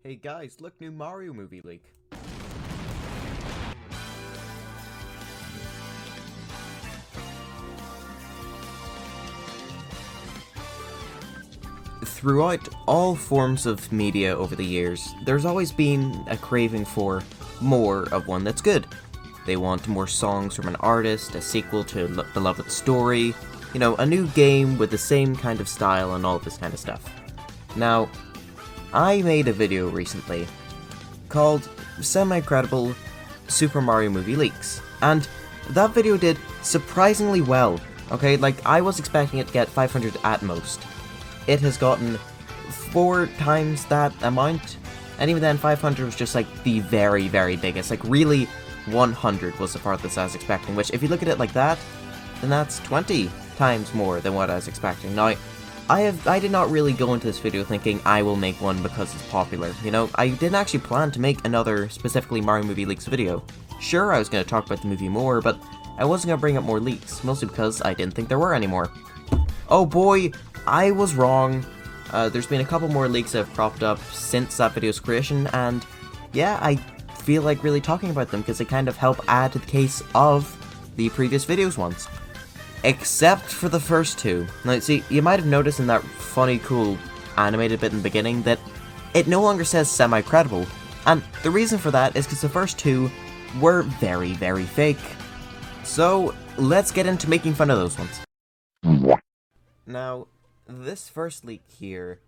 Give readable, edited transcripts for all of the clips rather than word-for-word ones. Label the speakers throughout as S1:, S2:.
S1: Hey guys, look, new Mario movie leak. Throughout all forms of media over the years, there's always been a craving for more of one that's good. They want more songs from an artist, a sequel to a beloved story, you know, a new game with the same kind of style and all this kind of stuff. Now, I made a video recently called Semi-Credible Super Mario Movie Leaks, and that video did surprisingly well, okay? Like, I was expecting it to get 500 at most. It has gotten 4 times that amount, and even then 500 was just like the very, very biggest. Like, really, 100 was the farthest I was expecting, which if you look at it like that, then that's 20 times more than what I was expecting. Now, I did not really go into this video thinking I will make one because it's popular, you know? I didn't actually plan to make another specifically Mario Movie Leaks video. Sure, I was going to talk about the movie more, but I wasn't going to bring up more leaks, mostly because I didn't think there were any more. Oh boy, I was wrong. There's been a couple more leaks that have cropped up since that video's creation, and yeah, I feel like really talking about them because they kind of help add to the case of the previous videos ones. Except for the first 2. Now, see, you might have noticed in that funny, cool animated bit in the beginning that it no longer says semi-credible, and the reason for that is because the first 2 were very, very fake. So, let's get into making fun of those ones. Now, this first leak here,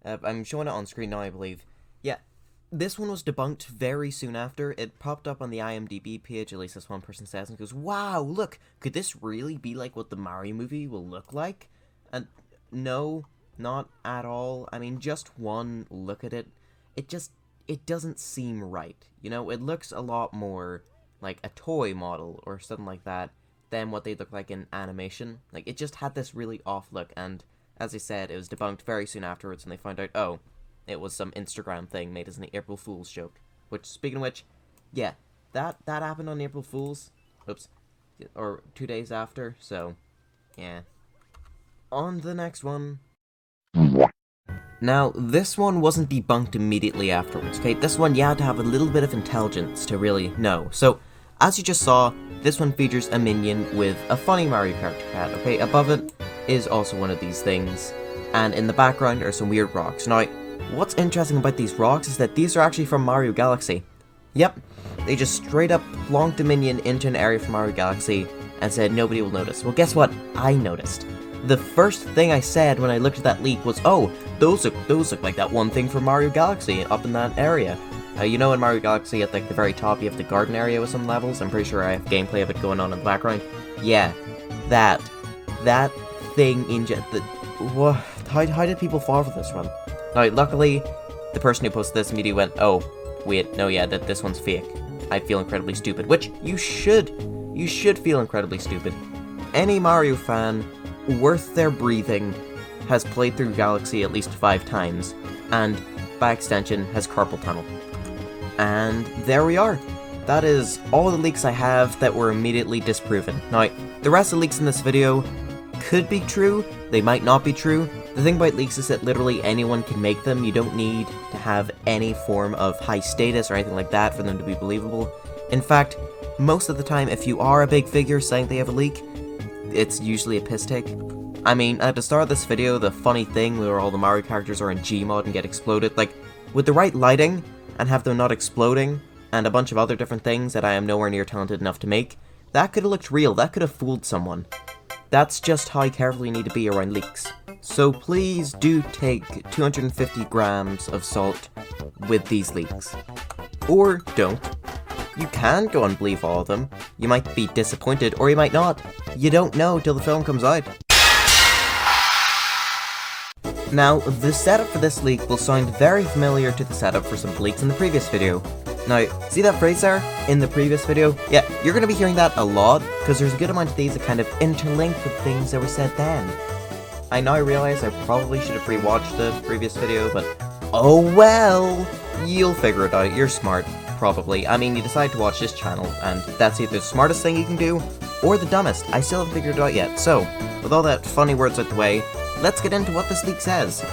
S1: I'm showing it on screen now, I believe. Yeah, this one was debunked very soon after. It popped up on the IMDb page, at least this one person says, and goes, "Wow, look, could this really be like what the Mario movie will look like?" And no, not at all. I mean, just one look at it, it doesn't seem right. You know, it looks a lot more like a toy model or something like that than what they look like in animation. Like, it just had this really off look, and as I said, it was debunked very soon afterwards, and they found out, oh, it was some Instagram thing made as an April Fool's joke. Which, speaking of which, yeah, that happened on April Fool's. Oops. Or 2 days after, so, yeah. On to the next one. Now, this one wasn't debunked immediately afterwards, okay? This one, you had to have a little bit of intelligence to really know. So, as you just saw, this one features a minion with a funny Mario character cat, okay? Above it is also one of these things, and in the background are some weird rocks. Now, what's interesting about these rocks is that these are actually from Mario Galaxy. Yep, they just straight up plonked a minion into an area from Mario Galaxy and said nobody will notice. Well, guess what? I noticed. The first thing I said when I looked at that leak was, oh, those look like that one thing from Mario Galaxy up in that area. You know, in Mario Galaxy at like the very top you have the garden area with some levels. I'm pretty sure I have gameplay of it going on in the background. Yeah, that thing in what? How did people fall for this one? Now, luckily, the person who posted this immediately went, oh, wait, no, yeah, this one's fake. I feel incredibly stupid, which you should feel incredibly stupid. Any Mario fan worth their breathing has played through Galaxy at least 5 times, and by extension has carpal tunnel. And there we are. That is all the leaks I have that were immediately disproven. Now, the rest of the leaks in this video could be true, they might not be true. The thing about leaks is that literally anyone can make them. You don't need to have any form of high status or anything like that for them to be believable. In fact, most of the time, if you are a big figure saying they have a leak, it's usually a piss take. I mean, at the start of this video, the funny thing where all the Mario characters are in Gmod and get exploded, like, with the right lighting and have them not exploding, and a bunch of other different things that I am nowhere near talented enough to make, that could have looked real, that could have fooled someone. That's just how careful you need to be around leaks. So please do take 250 grams of salt with these leaks. Or don't. You can go and believe all of them. You might be disappointed, or you might not. You don't know till the film comes out. Now, the setup for this leak will sound very familiar to the setup for some leaks in the previous video. Now, see that phrase there, in the previous video? Yeah, you're going to be hearing that a lot, because there's a good amount of these that kind of interlink with things that were said then. I now realize I probably should have pre-watched the previous video, but oh well! You'll figure it out, you're smart, probably. I mean, you decide to watch this channel, and that's either the smartest thing you can do, or the dumbest. I still haven't figured it out yet. So, with all that funny words out the way, let's get into what this leak says.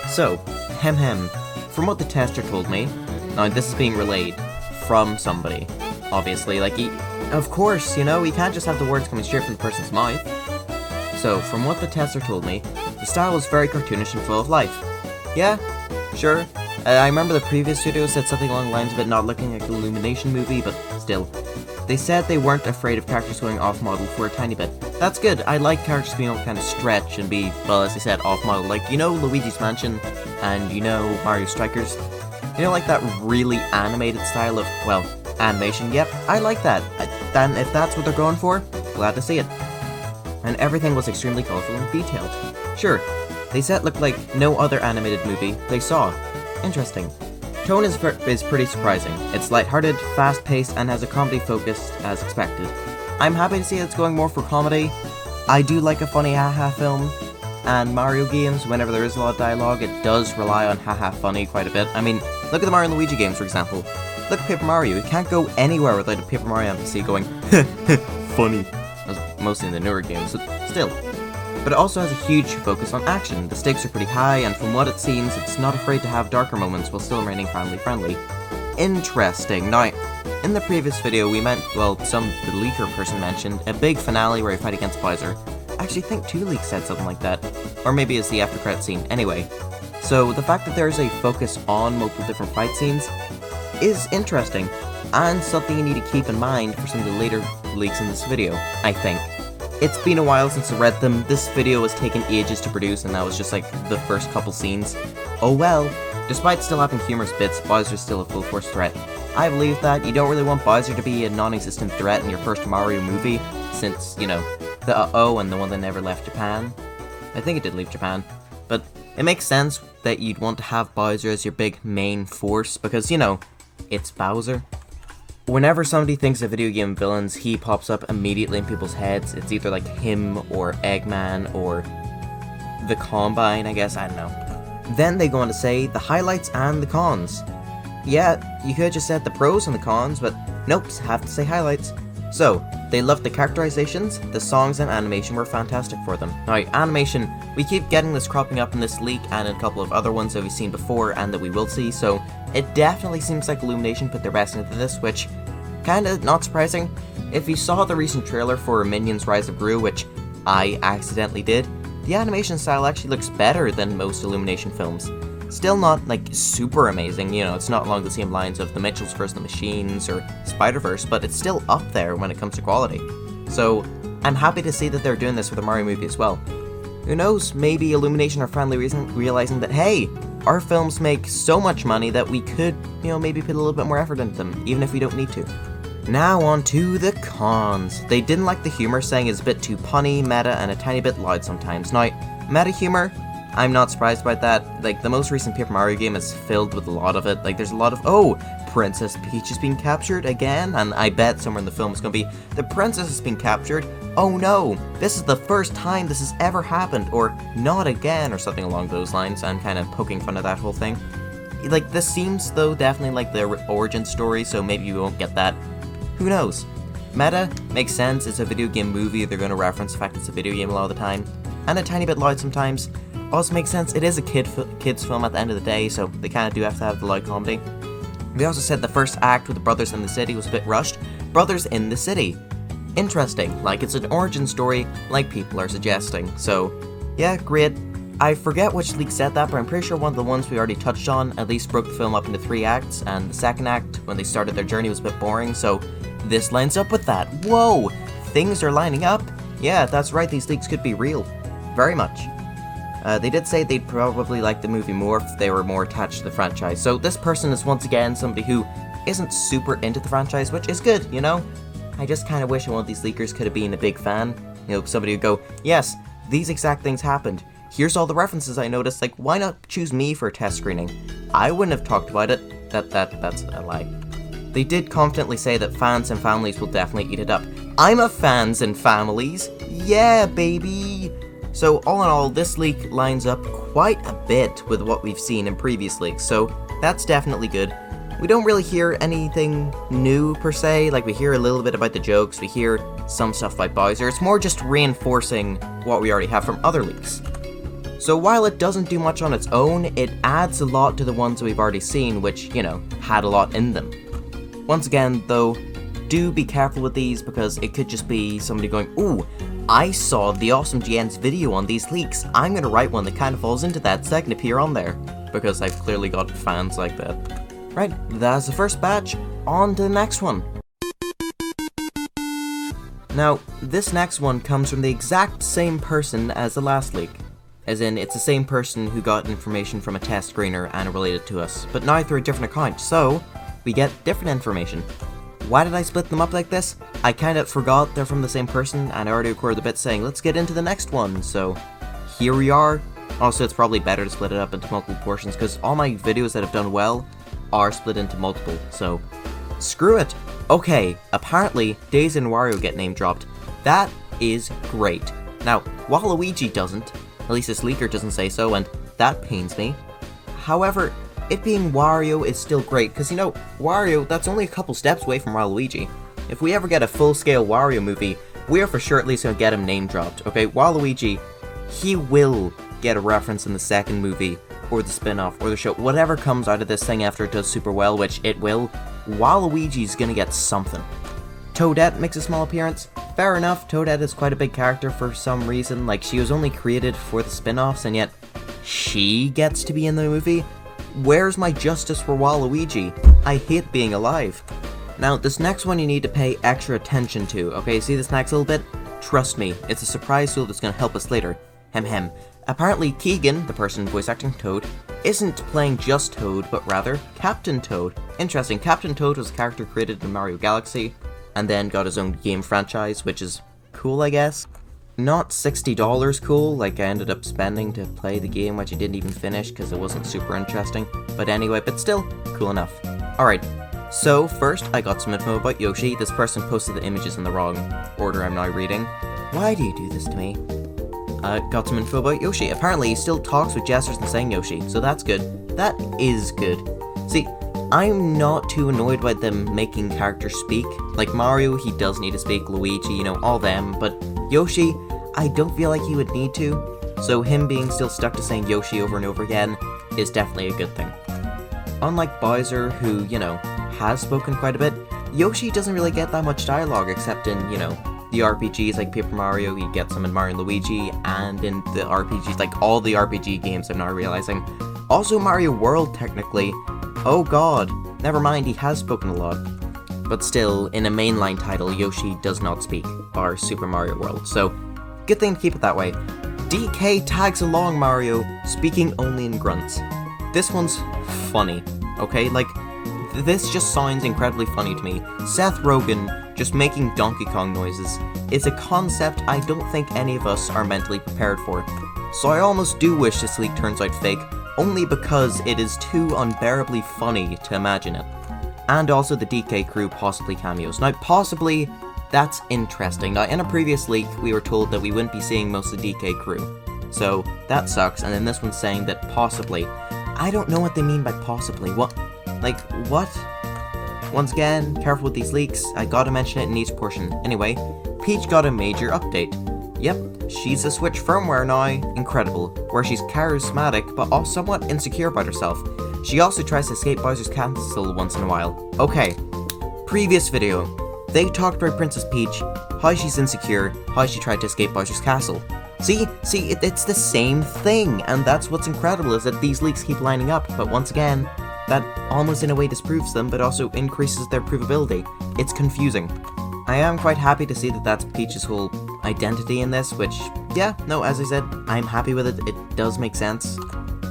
S1: So, hem. from what the tester told me, now this is being relayed from somebody, obviously, like, of course, you know, he can't just have the words coming straight from the person's mouth. So, from what the tester told me, the style was very cartoonish and full of life. Yeah, sure. I remember the previous video said something along the lines of it not looking like the Illumination movie, but still. They said they weren't afraid of characters going off-model for a tiny bit. That's good. I like characters being able to kind of stretch and be, well, as I said, off-model. Like, you know Luigi's Mansion and you know Mario Strikers? You know, like that really animated style of, well, animation? Yep, I like that. Then if that's what they're going for, glad to see it. And everything was extremely colorful and detailed. Sure, they said it looked like no other animated movie they saw. Interesting. Tone is pretty surprising. It's lighthearted, fast-paced, and has a comedy focus as expected. I'm happy to see it's going more for comedy. I do like a funny haha film, and Mario games, whenever there is a lot of dialogue, it does rely on haha funny quite a bit. I mean, look at the Mario and Luigi games, for example. Look at Paper Mario, you can't go anywhere without a Paper Mario NPC going, funny. Mostly in the newer games, but still. But it also has a huge focus on action. The stakes are pretty high, and from what it seems, it's not afraid to have darker moments while still remaining family-friendly. Interesting. Now, in the previous video, we meant, well, the leaker person mentioned, a big finale where you fight against Bowser. I actually think 2 leaks said something like that. Or maybe it's the after-credit scene. Anyway, so the fact that there's a focus on multiple different fight scenes is interesting, and something you need to keep in mind for some of the later leaks in this video, I think. It's been a while since I read them. This video was taken ages to produce, and that was just like the first couple scenes. Oh well. Despite still having humorous bits, Bowser's still a full-force threat. I believe that you don't really want Bowser to be a non-existent threat in your first Mario movie, since, you know, the Uh-Oh and the one that never left Japan. I think it did leave Japan. But it makes sense that you'd want to have Bowser as your big main force, because, you know, it's Bowser. Whenever somebody thinks of video game villains, he pops up immediately in people's heads. It's either like him, or Eggman, or the Combine, I guess, I don't know. Then they go on to say the highlights and the cons. Yeah, you could just said the pros and the cons, but nope, have to say highlights. So, they loved the characterizations, the songs and animation were fantastic for them. Now, animation, we keep getting this cropping up in this leak and in a couple of other ones that we've seen before and that we will see, so it definitely seems like Illumination put their best into this, which, kinda not surprising. If you saw the recent trailer for Minions Rise of Gru, which I accidentally did, the animation style actually looks better than most Illumination films. Still not, like, super amazing, you know, it's not along the same lines of The Mitchells vs. the Machines or Spider-Verse, but it's still up there when it comes to quality. So, I'm happy to see that they're doing this with the Mario movie as well. Who knows, maybe Illumination are finally realizing that, hey, our films make so much money that we could, you know, maybe put a little bit more effort into them, even if we don't need to. Now on to the cons. They didn't like the humor, saying it's a bit too punny, meta, and a tiny bit loud sometimes. Now, meta humor, I'm not surprised by that. Like, the most recent Paper Mario game is filled with a lot of it. Like, there's a lot of, oh, Princess Peach is being captured again? And I bet somewhere in the film it's gonna be, the princess is being captured? Oh no, this is the first time this has ever happened, or not again, or something along those lines, and kind of poking fun at that whole thing. Like, this seems, though, definitely like the origin story, so maybe you won't get that. Who knows? Meta makes sense, it's a video game movie, they're gonna reference the fact it's a video game a lot of the time, and a tiny bit loud sometimes. Also makes sense, it is a kid's film at the end of the day, so they kind of do have to have the loud comedy. They also said the first act with the brothers in the city was a bit rushed. Brothers in the city. Interesting, like it's an origin story, like people are suggesting. So, yeah, great. I forget which leak said that, but I'm pretty sure one of the ones we already touched on at least broke the film up into 3 acts, and the second act, when they started their journey, was a bit boring, so this lines up with that. Whoa! Things are lining up. Yeah, that's right, these leaks could be real. Very much. They did say they'd probably like the movie more if they were more attached to the franchise. So this person is once again somebody who isn't super into the franchise, which is good, you know? I just kind of wish one of these leakers could have been a big fan. You know, somebody would go, yes, these exact things happened. Here's all the references I noticed, like, why not choose me for a test screening? I wouldn't have talked about it. That's a lie. They did confidently say that fans and families will definitely eat it up. I'm a fans and families! Yeah, baby! So, all in all, this leak lines up quite a bit with what we've seen in previous leaks, so that's definitely good. We don't really hear anything new, per se, like we hear a little bit about the jokes, we hear some stuff about Bowser, it's more just reinforcing what we already have from other leaks. So while it doesn't do much on its own, it adds a lot to the ones we've already seen, which, you know, had a lot in them. Once again, though, do be careful with these because it could just be somebody going, ooh, I saw the Awesome GN's video on these leaks, I'm gonna write one that kind of falls into that so I can appear on there. Because I've clearly got fans like that. Right, that's the first batch, on to the next one. Now, this next one comes from the exact same person as the last leak. As in, it's the same person who got information from a test screener and related to us, but now through a different account, so we get different information. Why did I split them up like this? I kinda forgot they're from the same person, and I already recorded the bit saying, let's get into the next one, so here we are. Also, it's probably better to split it up into multiple portions, because all my videos that have done well are split into multiple, so screw it. Okay, apparently, Daisy and Wario get name dropped. That is great. Now, Waluigi doesn't, at least this leaker doesn't say so, and that pains me. However, it being Wario is still great, because you know, Wario, that's only a couple steps away from Waluigi. If we ever get a full-scale Wario movie, we're for sure at least gonna get him name dropped, okay? Waluigi, he will get a reference in the second movie, or the spin-off, or the show, whatever comes out of this thing after it does super well, which it will, Waluigi's gonna get something. Toadette makes a small appearance. Fair enough, Toadette is quite a big character for some reason, like she was only created for the spin-offs, and yet she gets to be in the movie? Where's my justice for Waluigi? I hate being alive. Now, this next one you need to pay extra attention to, okay? See this next little bit? Trust me, it's a surprise tool that's gonna help us later. Hem. Apparently Keegan, the person voice acting Toad, isn't playing just Toad, but rather Captain Toad. Interesting, Captain Toad was a character created in Mario Galaxy, and then got his own game franchise, which is cool, I guess. Not $60 cool, like I ended up spending to play the game, which I didn't even finish because it wasn't super interesting. But anyway, but still, cool enough. Alright, so first I got some info about Yoshi. This person posted the images in the wrong order I'm now reading. Why do you do this to me? Got some info about Yoshi. Apparently he still talks with gestures and saying Yoshi, so that's good. That is good. See, I'm not too annoyed by them making characters speak. Like Mario, he does need to speak, Luigi, you know, all them, but Yoshi, I don't feel like he would need to, so him being still stuck to saying Yoshi over and over again is definitely a good thing. Unlike Bowser, who, you know, has spoken quite a bit, Yoshi doesn't really get that much dialogue except in, you know, the RPGs like Paper Mario, he gets some in Mario and Luigi, and in the RPGs, like all the RPG games I'm now realizing. Also Mario World, technically. Oh god, never mind, he has spoken a lot. But still, in a mainline title, Yoshi does not speak, or Super Mario World, so good thing to keep it that way. DK tags along Mario, speaking only in grunts. This one's funny, okay? Like, this just sounds incredibly funny to me. Seth Rogen just making Donkey Kong noises is a concept I don't think any of us are mentally prepared for. So I almost do wish this leak turns out fake, only because it is too unbearably funny to imagine it. And also the DK crew possibly cameos. Now possibly, that's interesting. Now in a previous leak we were told that we wouldn't be seeing most of the DK crew. So that sucks, and then this one's saying that possibly. I don't know what they mean by possibly. What? Like, what? Once again, careful with these leaks, I gotta mention it in each portion. Anyway, Peach got a major update. Yep, she's a Switch firmware now, incredible, where she's charismatic but also somewhat insecure about herself. She also tries to escape Bowser's castle once in a while. Okay, previous video, they talked about Princess Peach, how she's insecure, how she tried to escape Bowser's castle. See, it's the same thing, and that's what's incredible is that these leaks keep lining up, but once again, that almost in a way disproves them, but also increases their provability. It's confusing. I am quite happy to see that that's Peach's whole identity in this, which, yeah, no, as I said, I'm happy with it, it does make sense.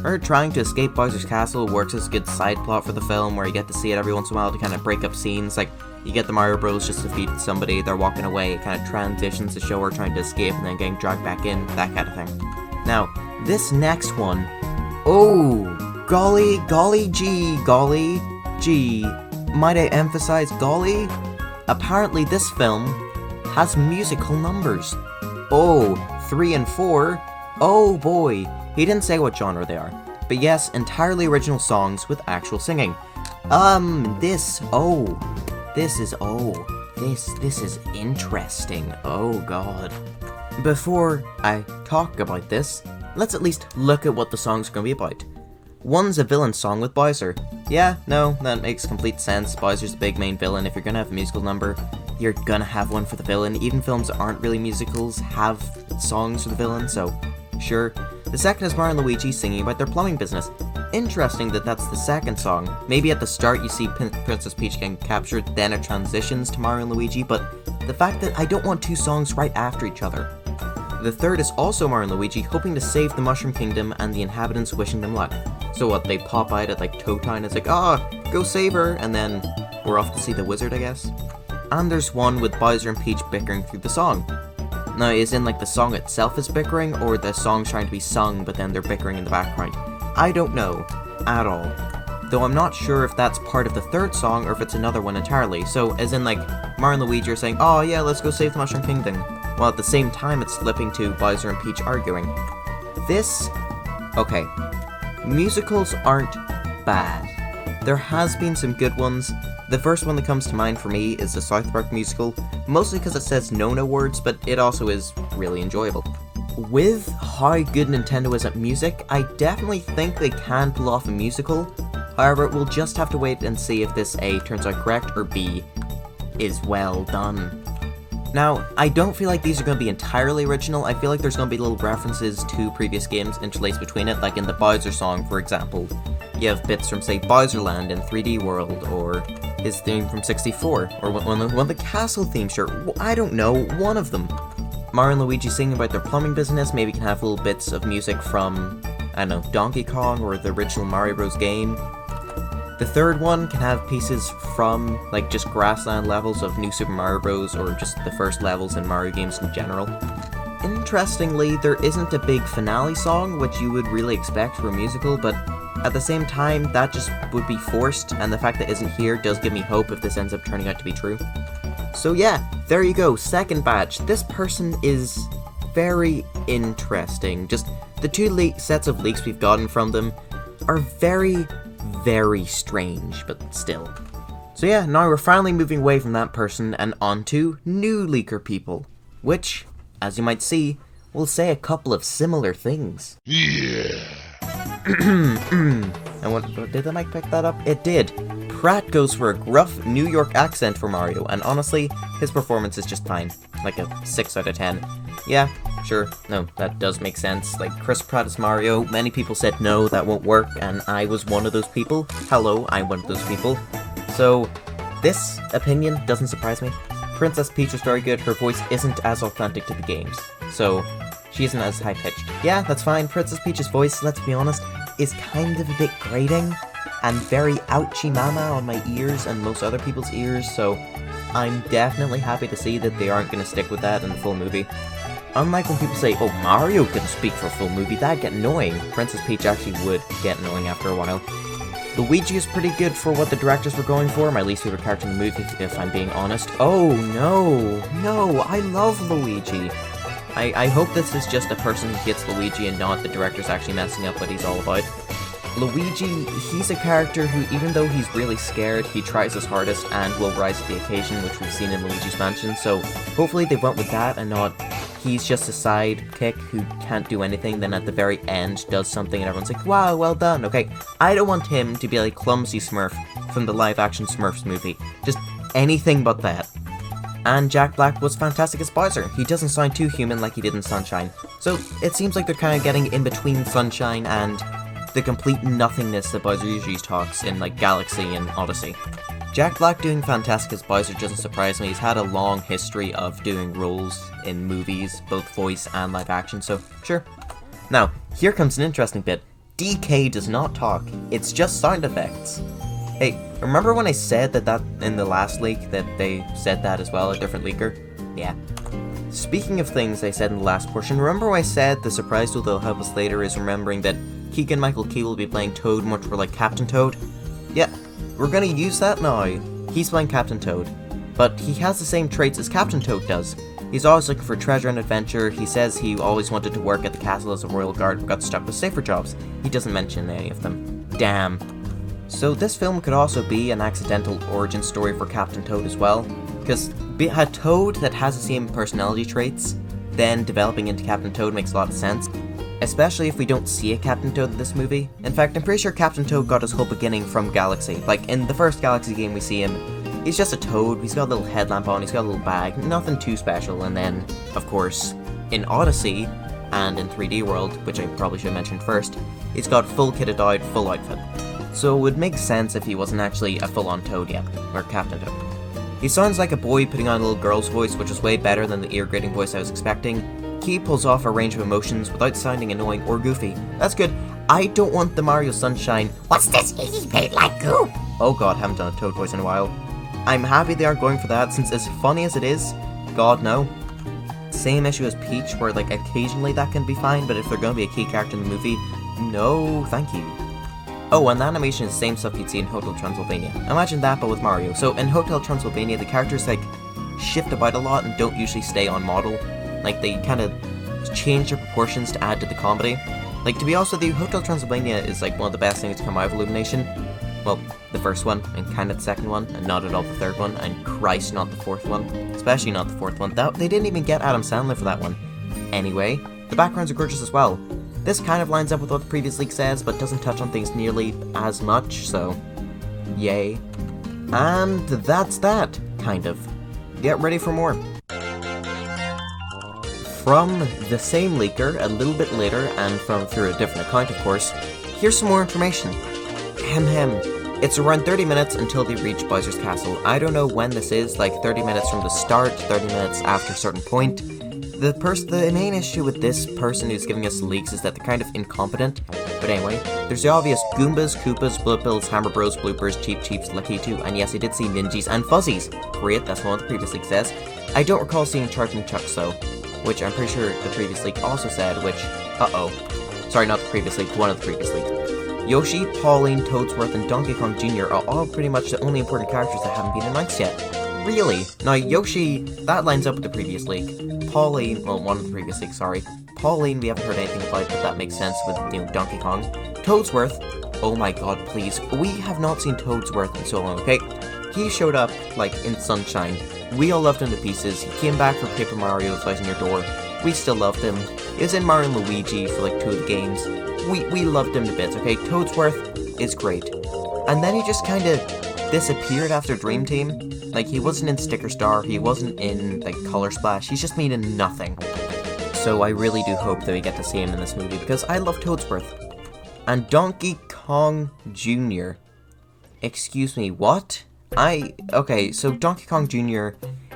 S1: Her trying to escape Bowser's castle works as a good side plot for the film, where you get to see it every once in a while to kind of break up scenes, like, you get the Mario Bros just defeated somebody, they're walking away, it kind of transitions to show her trying to escape and then getting dragged back in, that kind of thing. Now, this next one, oh, golly gee, might I emphasize golly? Apparently this film has musical numbers. Oh, 3 and 4, oh boy, he didn't say what genre they are, but yes, entirely original songs with actual singing. This is interesting, oh god. Before I talk about this, let's at least look at what the songs are going to be about. One's a villain song with Bowser. Yeah, no, that makes complete sense. Bowser's the big main villain. If you're going to have a musical number, you're going to have one for the villain. Even films that aren't really musicals have songs for the villain, so sure. The second is Mario and Luigi singing about their plumbing business. Interesting that that's the second song. Maybe at the start you see Princess Peach getting captured, then it transitions to Mario and Luigi, but the fact that I don't want two songs right after each other. The third is also Mario and Luigi hoping to save the Mushroom Kingdom and the inhabitants wishing them luck. So what, they pop out at like Toad Town and it's like, go save her, and then we're off to see the wizard, I guess? And there's one with Bowser and Peach bickering through the song. Now, is in like the song itself is bickering, or the song's trying to be sung but then they're bickering in the background? I don't know, at all. Though I'm not sure if that's part of the third song or if it's another one entirely. So, as in like, Mario and Luigi are saying, oh yeah, let's go save the Mushroom Kingdom, while at the same time it's flipping to Bowser and Peach arguing. Okay, musicals aren't bad. There has been some good ones. The first one that comes to mind for me is the South Park musical, mostly because it says no words, but it also is really enjoyable. With how good Nintendo is at music, I definitely think they can pull off a musical. However, we'll just have to wait and see if this A turns out correct or B is well done. Now, I don't feel like these are going to be entirely original. I feel like there's going to be little references to previous games interlaced between it, like in the Bowser song, for example. You have bits from, say, Bowserland in 3D World, or his theme from 64, or one of the castle themes, sure, I don't know, one of them. Mario and Luigi singing about their plumbing business, maybe can have little bits of music from, I don't know, Donkey Kong, or the original Mario Bros. Game. The third one can have pieces from, like, just grassland levels of New Super Mario Bros. Or just the first levels in Mario games in general. Interestingly, there isn't a big finale song, which you would really expect for a musical, but at the same time, that just would be forced, and the fact that it isn't here does give me hope if this ends up turning out to be true. So yeah, there you go, second batch. This person is very interesting. Just the two sets of leaks we've gotten from them are very, very strange, but still. So yeah, now we're finally moving away from that person and onto new leaker people, which, as you might see, will say a couple of similar things. Yeah. And what did the mic pick that up? It did. Pratt goes for a gruff New York accent for Mario, and honestly, his performance is just fine. Like a 6 out of 10. Yeah, sure, no, that does make sense. Like, Chris Pratt as Mario, many people said no, that won't work, and I was one of those people. Hello, I'm one of those people. So, this opinion doesn't surprise me. Princess Peach is very good, her voice isn't as authentic to the games, so she isn't as high-pitched. Yeah, that's fine, Princess Peach's voice, let's be honest, is kind of a bit grating, and very ouchy mama on my ears and most other people's ears, so I'm definitely happy to see that they aren't going to stick with that in the full movie. Unlike when people say, oh, Mario can speak for a full movie, that'd get annoying. Princess Peach actually would get annoying after a while. Luigi is pretty good for what the directors were going for, my least favorite character in the movie, if I'm being honest. Oh, no, I love Luigi. I hope this is just a person who gets Luigi and not the director's actually messing up what he's all about. Luigi, he's a character who, even though he's really scared, he tries his hardest and will rise to the occasion, which we've seen in Luigi's Mansion, so hopefully they went with that and not he's just a sidekick who can't do anything, then at the very end does something and everyone's like, wow, well done, okay. I don't want him to be like Clumsy Smurf from the live-action Smurfs movie. Just anything but that. And Jack Black was fantastic as Bowser. He doesn't sound too human like he did in Sunshine. So it seems like they're kind of getting in between Sunshine and the complete nothingness that Bowser usually talks in like Galaxy and Odyssey. Jack Black doing fantastic as Bowser doesn't surprise me. He's had a long history of doing roles in movies, both voice and live action, so sure. Now, here comes an interesting bit. DK does not talk, it's just sound effects. Hey, remember when I said that in the last leak that they said that as well, a different leaker? Yeah. Speaking of things I said in the last portion, remember when I said the surprise tool that'll help us later is remembering that Keegan-Michael Key will be playing Toad much more like Captain Toad? Yeah, we're gonna use that now. He's playing Captain Toad, but he has the same traits as Captain Toad does. He's always looking for treasure and adventure. He says he always wanted to work at the castle as a royal guard but got stuck with safer jobs. He doesn't mention any of them. Damn. So this film could also be an accidental origin story for Captain Toad as well, because a Toad that has the same personality traits, then developing into Captain Toad makes a lot of sense. especially if we don't see a Captain Toad in this movie. In fact, I'm pretty sure Captain Toad got his whole beginning from Galaxy. Like, in the first Galaxy game we see him, he's just a toad, he's got a little headlamp on, he's got a little bag, nothing too special, and then, of course, in Odyssey, and in 3D World, which I probably should have mentioned first, he's got full kitted out, full outfit. So it would make sense if he wasn't actually a full-on Toad yet, or Captain Toad. He sounds like a boy putting on a little girl's voice, which is way better than the ear-grating voice I was expecting. He pulls off a range of emotions without sounding annoying or goofy. That's good. I don't want the Mario Sunshine, "What's this easy paid like goo?" Oh god, haven't done a Toad voice in a while. I'm happy they aren't going for that, since as funny as it is, god no. Same issue as Peach, where like occasionally that can be fine, but if they're going to be a key character in the movie, no thank you. Oh, and the animation is the same stuff you'd see in Hotel Transylvania. Imagine that, but with Mario. So in Hotel Transylvania, the characters like shift about a lot and don't usually stay on model. Like they kind of change their proportions to add to the comedy. Like, to be honest with you, Hotel Transylvania is like one of the best things to come out of Illumination. Well, the first one, and kind of the second one, and not at all the third one, and Christ, not the fourth one. Especially not the fourth one. They didn't even get Adam Sandler for that one. Anyway, the backgrounds are gorgeous as well. This kind of lines up with what the previous leak says, but doesn't touch on things nearly as much, so yay. And that's that, kind of. Get ready for more. From the same leaker, a little bit later, and through a different account of course, here's some more information. It's around 30 minutes until they reach Bowser's Castle. I don't know when this is, like 30 minutes from the start, 30 minutes after a certain point. The main issue with this person who's giving us the leaks is that they're kind of incompetent. But anyway, there's the obvious Goombas, Koopas, Blood Bills, Hammer Bros, Bloopers, Cheep Cheeps, Rightioo, and yes, I did see Ninjas and Fuzzies. Great, that's what the previous leak says. I don't recall seeing Charging Chucks though, which I'm pretty sure the previous leak also said, which, sorry, not the previous leak, one of the previous leaks. Yoshi, Pauline, Toadsworth, and Donkey Kong Jr. are all pretty much the only important characters that haven't been announced yet. Really? Now, Yoshi, that lines up with the previous leak. Pauline, well, one of the previous leaks, sorry. Pauline, we haven't heard anything about, but that makes sense with, Donkey Kong. Toadsworth, oh my god, please. We have not seen Toadsworth in so long, okay? He showed up, like, in Sunshine. We all loved him to pieces. He came back for Paper Mario Fighting Your Door. We still loved him. He was in Mario & Luigi for, like, 2 of the games. We loved him to bits, okay? Toadsworth is great. And then he just kind of disappeared after Dream Team. Like, he wasn't in Sticker Star, he wasn't in, like, Color Splash, he's just been in nothing. So I really do hope that we get to see him in this movie, because I love Toadsworth. And Donkey Kong Jr. Excuse me, what? Okay, so Donkey Kong Jr.,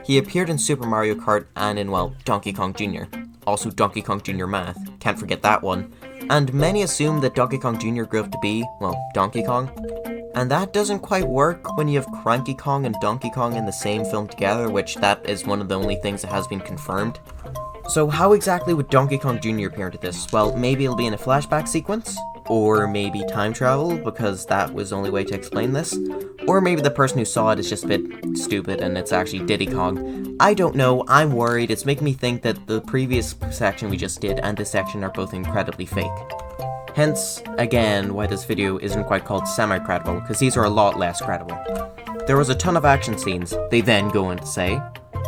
S1: he appeared in Super Mario Kart and in, well, Donkey Kong Jr. Also Donkey Kong Jr. Math, can't forget that one. And many assume that Donkey Kong Jr. grew up to be, well, Donkey Kong. And that doesn't quite work when you have Cranky Kong and Donkey Kong in the same film together, which that is one of the only things that has been confirmed. So how exactly would Donkey Kong Jr. appear into this? Well, maybe it'll be in a flashback sequence, or maybe time travel, because that was the only way to explain this, or maybe the person who saw it is just a bit stupid and it's actually Diddy Kong. I don't know, I'm worried, it's making me think that the previous section we just did and this section are both incredibly fake. Hence, again, why this video isn't quite called semi-credible, because these are a lot less credible. There was a ton of action scenes, they then go on to say.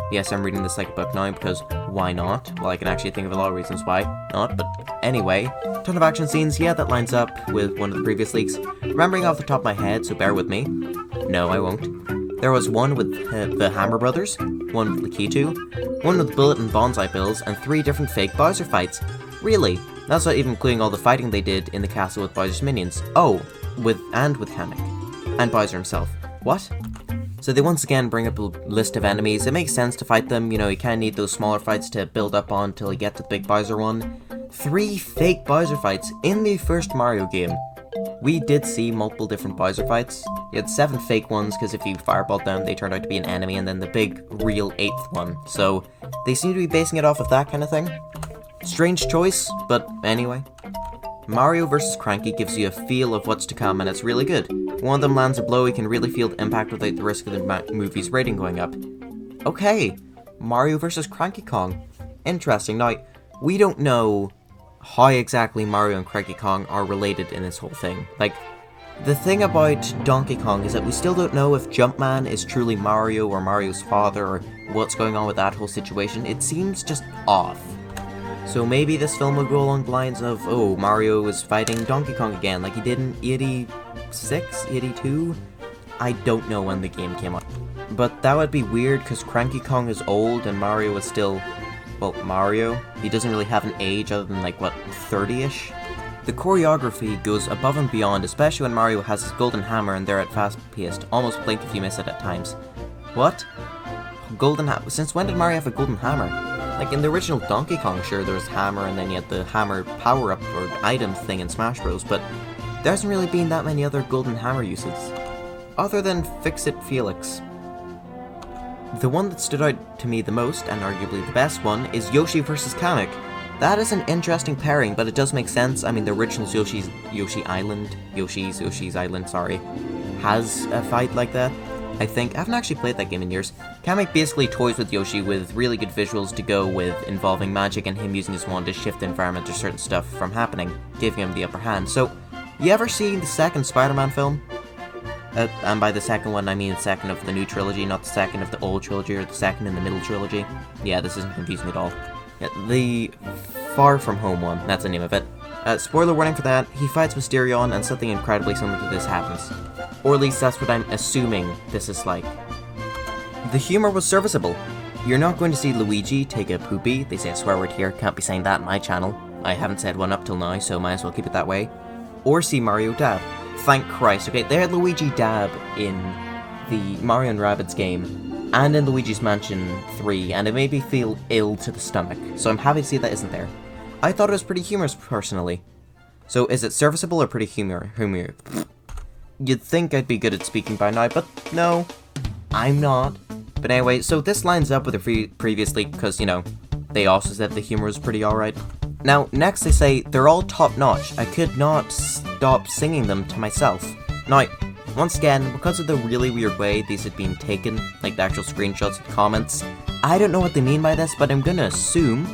S1: Yes, I'm reading this like a book now, because why not? Well, I can actually think of a lot of reasons why not, but anyway. Ton of action scenes, yeah, that lines up with one of the previous leaks. Remembering off the top of my head, so bear with me. No, I won't. There was one with the Hammer Brothers, one with Rightioo, one with Bullet and Bonsai Bills, and 3 different fake Bowser fights. Really? That's not even including all the fighting they did in the castle with Bowser's minions. Oh, with Kamek. And Bowser himself. What? So they once again bring up a list of enemies. It makes sense to fight them, you kind of need those smaller fights to build up on until you get to the big Bowser one. 3 fake Bowser fights in the first Mario game. We did see multiple different Bowser fights. You had 7 fake ones, because if you fireballed them, they turned out to be an enemy, and then the big, real 8th one. So, they seem to be basing it off of that kind of thing. Strange choice, but anyway. Mario vs. Cranky gives you a feel of what's to come, and it's really good. One of them lands a blow, you can really feel the impact without the risk of the movie's rating going up. Okay, Mario vs. Cranky Kong. Interesting. Now, we don't know how exactly Mario and Cranky Kong are related in this whole thing. Like, the thing about Donkey Kong is that we still don't know if Jumpman is truly Mario or Mario's father, or what's going on with that whole situation. It seems just off. So maybe this film will go along the lines of, oh, Mario is fighting Donkey Kong again, like he did in 86, 82? I don't know when the game came out. But that would be weird, because Cranky Kong is old and Mario is still, well, Mario. He doesn't really have an age other than, like, what, 30-ish? The choreography goes above and beyond, especially when Mario has his golden hammer and they're at fast-paced. Almost blink if you miss it at times. What? Golden hammer? Since when did Mario have a golden hammer? Like, in the original Donkey Kong, sure, there was hammer and then you had the hammer power-up or item thing in Smash Bros, but there hasn't really been that many other golden hammer uses. Other than Fix-It Felix. The one that stood out to me the most, and arguably the best one, is Yoshi vs. Kamek. That is an interesting pairing, but it does make sense. I mean, the original Yoshi's Island, sorry, has a fight like that, I think. I haven't actually played that game in years. Kamek basically toys with Yoshi with really good visuals to go with, involving magic and him using his wand to shift the environment or certain stuff from happening, giving him the upper hand. So, you ever seen the second Spider-Man film? And by the second one, I mean the second of the new trilogy, not the second of the old trilogy or the second in the middle trilogy. Yeah, this isn't confusing at all. Yeah, the Far From Home one, that's the name of it. Spoiler warning for that, he fights Mysterion and something incredibly similar to this happens. Or at least that's what I'm assuming this is like. The humor was serviceable. You're not going to see Luigi take a poopy, they say a swear word here, can't be saying that in my channel. I haven't said one up till now, so might as well keep it that way. Or see Mario dab. Thank Christ, okay, they had Luigi dab in the Mario & Rabbids game, and in Luigi's Mansion 3, and it made me feel ill to the stomach, so I'm happy to see that isn't there. I thought it was pretty humorous, personally. So, is it serviceable or pretty humorous? You'd think I'd be good at speaking by now, but no, I'm not. But anyway, so this lines up with the previous leak, because, you know, they also said the humor was pretty alright. Now, next they say, they're all top-notch. I could not stop singing them to myself. Now, once again, because of the really weird way these had been taken, like the actual screenshots and comments, I don't know what they mean by this, but I'm gonna assume,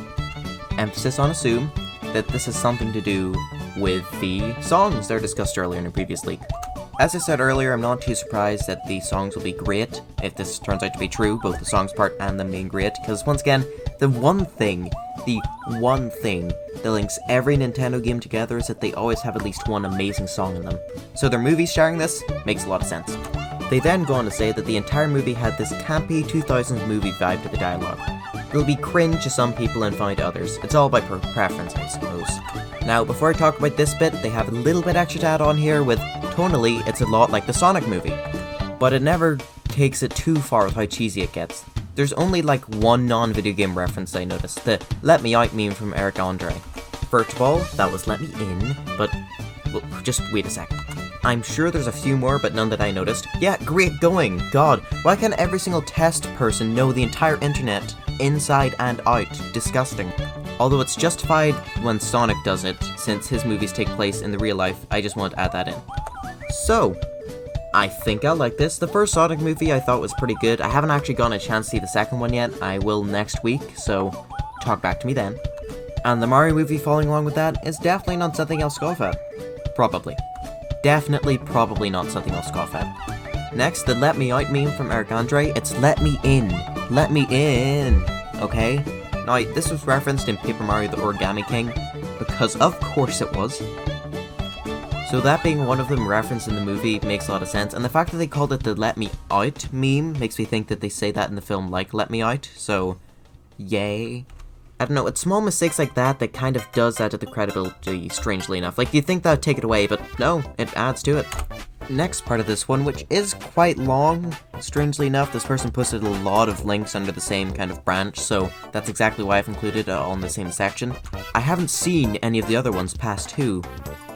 S1: emphasis on assume, that this has something to do with the songs that are discussed earlier in the previous leak. As I said earlier, I'm not too surprised that the songs will be great, if this turns out to be true, both the songs part and them being great, because once again, the one thing that links every Nintendo game together is that they always have at least one amazing song in them. So their movie sharing this makes a lot of sense. They then go on to say that the entire movie had this campy 2000s movie vibe to the dialogue. It'll be cringe to some people and fine to others. It's all by preference, I suppose. Now, before I talk about this bit, they have a little bit extra to add on here with, tonally, it's a lot like the Sonic movie. But it never takes it too far with how cheesy it gets. There's only like one non-video game reference I noticed, the Let Me Out meme from Eric Andre. First of all, that was Let Me In, but, well, just wait a second. I'm sure there's a few more, but none that I noticed. Yeah, great going! God, why can't every single test person know the entire internet, inside and out? Disgusting. Although it's justified when Sonic does it, since his movies take place in the real life, I just want to add that in. So, I think I'll like this. The first Sonic movie I thought was pretty good. I haven't actually gotten a chance to see the second one yet. I will next week, so talk back to me then. And the Mario movie following along with that is definitely not something I'll scoff at. Probably. Definitely, probably not something I'll scoff at. Next, the Let Me Out meme from Eric Andre. It's Let Me In. Let Me In. Okay? Now, this was referenced in Paper Mario the Origami King, because of course it was. So that being one of them referenced in the movie makes a lot of sense, and the fact that they called it the Let Me Out meme makes me think that they say that in the film like Let Me Out, so yay. I don't know, it's small mistakes like that that kind of does add to the credibility, strangely enough. Like, you'd think that would take it away, but no, it adds to it. Next part of this one, which is quite long, strangely enough, this person posted a lot of links under the same kind of branch, so that's exactly why I've included it all in the same section. I haven't seen any of the other ones past 2.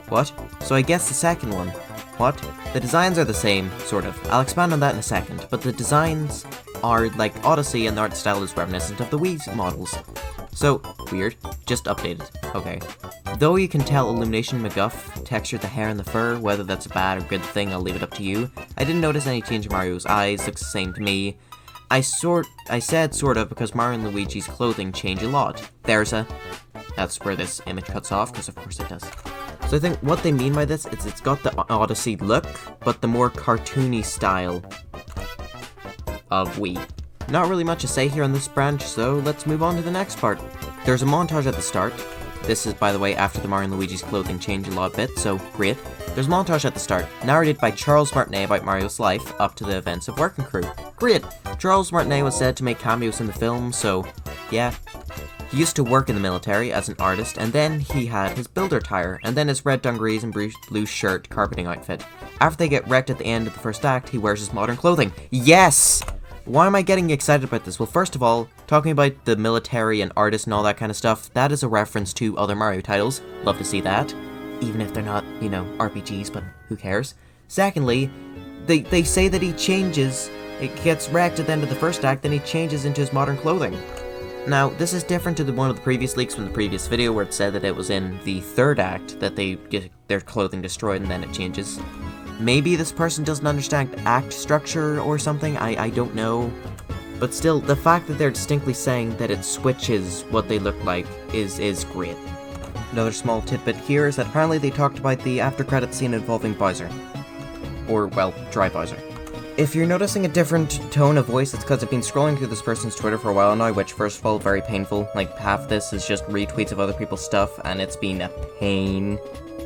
S1: What? So I guess the second one. What? The designs are the same, sort of. I'll expand on that in a second, but the designs are like Odyssey and the art style is reminiscent of the Wii models. So, weird. Just updated. Okay. Though you can tell Illumination McGuff textured the hair and the fur, whether that's a bad or good thing, I'll leave it up to you. I didn't notice any change in Mario's eyes, looks the same to me. I said sort of because Mario and Luigi's clothing change a lot. That's where this image cuts off, because of course it does. So I think what they mean by this is it's got the Odyssey look, but the more cartoony style of Wii. Not really much to say here on this branch, so let's move on to the next part. There's a montage at the start. This is, by the way, after the Mario and Luigi's clothing change a lot bit, so great. There's a montage at the start, narrated by Charles Martinet about Mario's life up to the events of Working Crew. Great! Charles Martinet was said to make cameos in the film, so yeah. He used to work in the military as an artist, and then he had his builder tire, and then his red dungarees and blue shirt carpeting outfit. After they get wrecked at the end of the first act, he wears his modern clothing. Yes! Why am I getting excited about this? Well, first of all, talking about the military and artists and all that kind of stuff, that is a reference to other Mario titles. Love to see that. Even if they're not, you know, RPGs, but who cares? Secondly, they say that he changes, it gets wrecked at the end of the first act, then he changes into his modern clothing. Now, this is different to one of the previous leaks from the previous video where it said that it was in the third act that they get their clothing destroyed and then it changes. Maybe this person doesn't understand act structure or something, I don't know. But still, the fact that they're distinctly saying that it switches what they look like is great. Another small tidbit here is that apparently they talked about the after-credit scene involving Bowser. Or, well, Dry Bowser. If you're noticing a different tone of voice, it's because I've been scrolling through this person's Twitter for a while now, which first of all, very painful. Like, half of this is just retweets of other people's stuff, and it's been a pain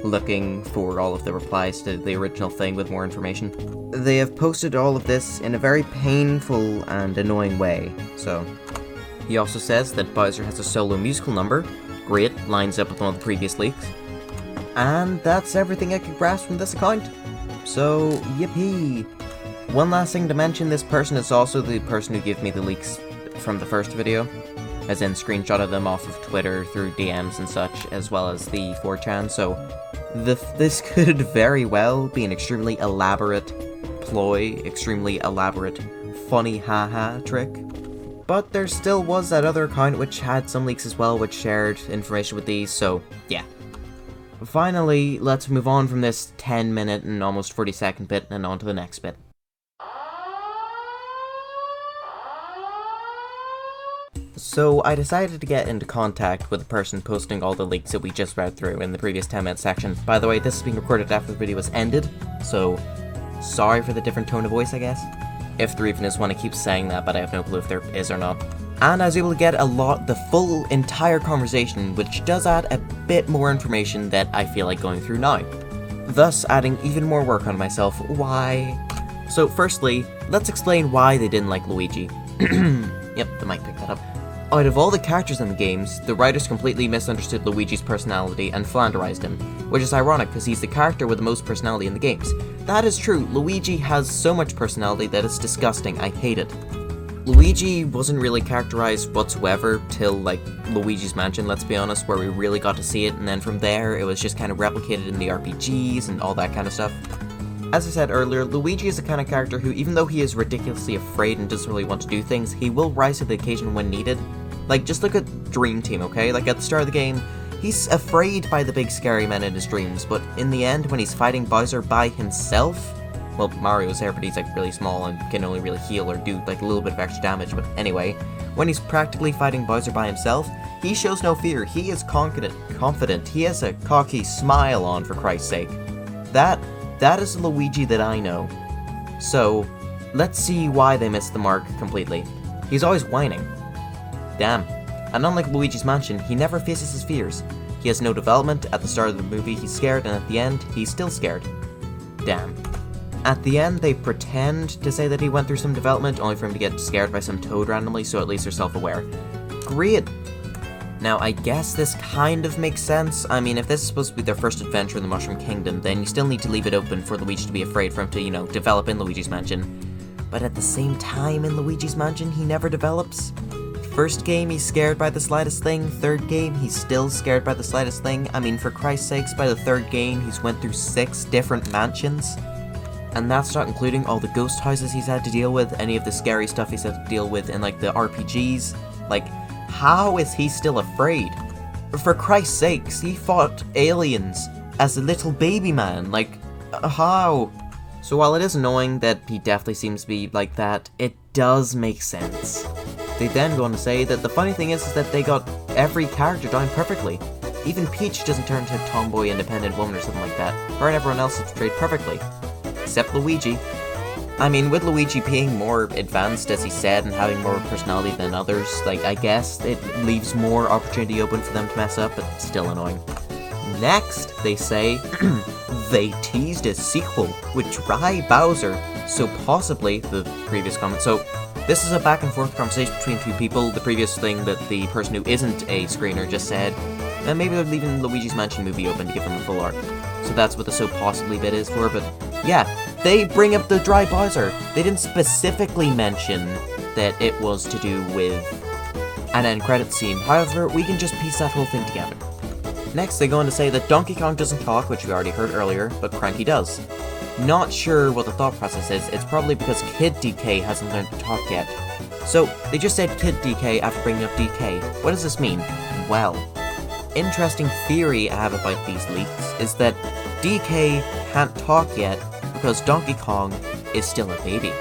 S1: looking for all of the replies to the original thing with more information. They have posted all of this in a very painful and annoying way, so. He also says that Bowser has a solo musical number. Great, lines up with one of the previous leaks. And that's everything I could grasp from this account. So, yippee! One last thing to mention, this person is also the person who gave me the leaks from the first video, as in screenshotted them off of Twitter through DMs and such, as well as the 4chan, so this could very well be an extremely elaborate ploy, extremely elaborate funny haha trick. But there still was that other account which had some leaks as well, which shared information with these, so yeah. Finally, let's move on from this 10-minute and almost 40-second bit and on to the next bit. So I decided to get into contact with the person posting all the leaks that we just read through in the previous 10-minute section. By the way, this is being recorded after the video was ended, so sorry for the different tone of voice, I guess. If there even is one, I keep saying that, but I have no clue if there is or not. And I was able to get the full entire conversation, which does add a bit more information that I feel like going through now. Thus adding even more work on myself. Why? So firstly, let's explain why they didn't like Luigi. Yep, the mic picked that up. Out of all the characters in the games, the writers completely misunderstood Luigi's personality and flanderized him, which is ironic because he's the character with the most personality in the games. That is true, Luigi has so much personality that it's disgusting, I hate it. Luigi wasn't really characterized whatsoever till, like, Luigi's Mansion, let's be honest, where we really got to see it, and then from there, it was just kind of replicated in the RPGs and all that kind of stuff. As I said earlier, Luigi is the kind of character who, even though he is ridiculously afraid and doesn't really want to do things, he will rise to the occasion when needed. Like, just look at Dream Team, okay? Like, at the start of the game, he's afraid by the big scary men in his dreams, but in the end, when he's fighting Bowser by himself, well, Mario's there, but he's, like, really small and can only really heal or do, like, a little bit of extra damage, but anyway, when he's practically fighting Bowser by himself, he shows no fear, he is confident, he has a cocky smile on, for Christ's sake. That is the Luigi that I know. So, let's see why they missed the mark completely. He's always whining. Damn. And unlike Luigi's Mansion, he never faces his fears. He has no development. At the start of the movie, he's scared, and at the end, he's still scared. Damn. At the end, they pretend to say that he went through some development, only for him to get scared by some toad randomly, so at least they're self-aware. Great. Now, I guess this kind of makes sense. I mean, if this is supposed to be their first adventure in the Mushroom Kingdom, then you still need to leave it open for Luigi to be afraid for him to, you know, develop in Luigi's Mansion. But at the same time, in Luigi's Mansion, he never develops. First game, he's scared by the slightest thing. Third game, he's still scared by the slightest thing. I mean, for Christ's sakes, by the third game, he's went through 6 different mansions. And that's not including all the ghost houses he's had to deal with, any of the scary stuff he's had to deal with in, like, the RPGs. Like, how is he still afraid? For Christ's sakes, he fought aliens as a little baby man. Like, how? So while it is annoying that he definitely seems to be like that, it does make sense. They then go on to say that the funny thing is that they got every character down perfectly. Even Peach doesn't turn into a tomboy independent woman or something like that. Her and everyone else is portrayed perfectly. Except Luigi. I mean, with Luigi being more advanced, as he said, and having more personality than others, like, I guess it leaves more opportunity open for them to mess up, but still annoying. Next, they say, they teased a sequel with Dry Bowser, so possibly, the previous comment, so this is a back and forth conversation between two people. The previous thing that the person who isn't a screener just said, and maybe they're leaving Luigi's Mansion movie open to give him a full arc. So that's what the so possibly bit is for, but yeah, they bring up the Dry Bowser. They didn't specifically mention that it was to do with an end credits scene, however, we can just piece that whole thing together. Next, they go on to say that Donkey Kong doesn't talk, which we already heard earlier, but Cranky does. Not sure what the thought process is, it's probably because Kid DK hasn't learned to talk yet. So, they just said Kid DK after bringing up DK. What does this mean? Well, interesting theory I have about these leaks is that DK can't talk yet because Donkey Kong is still a baby.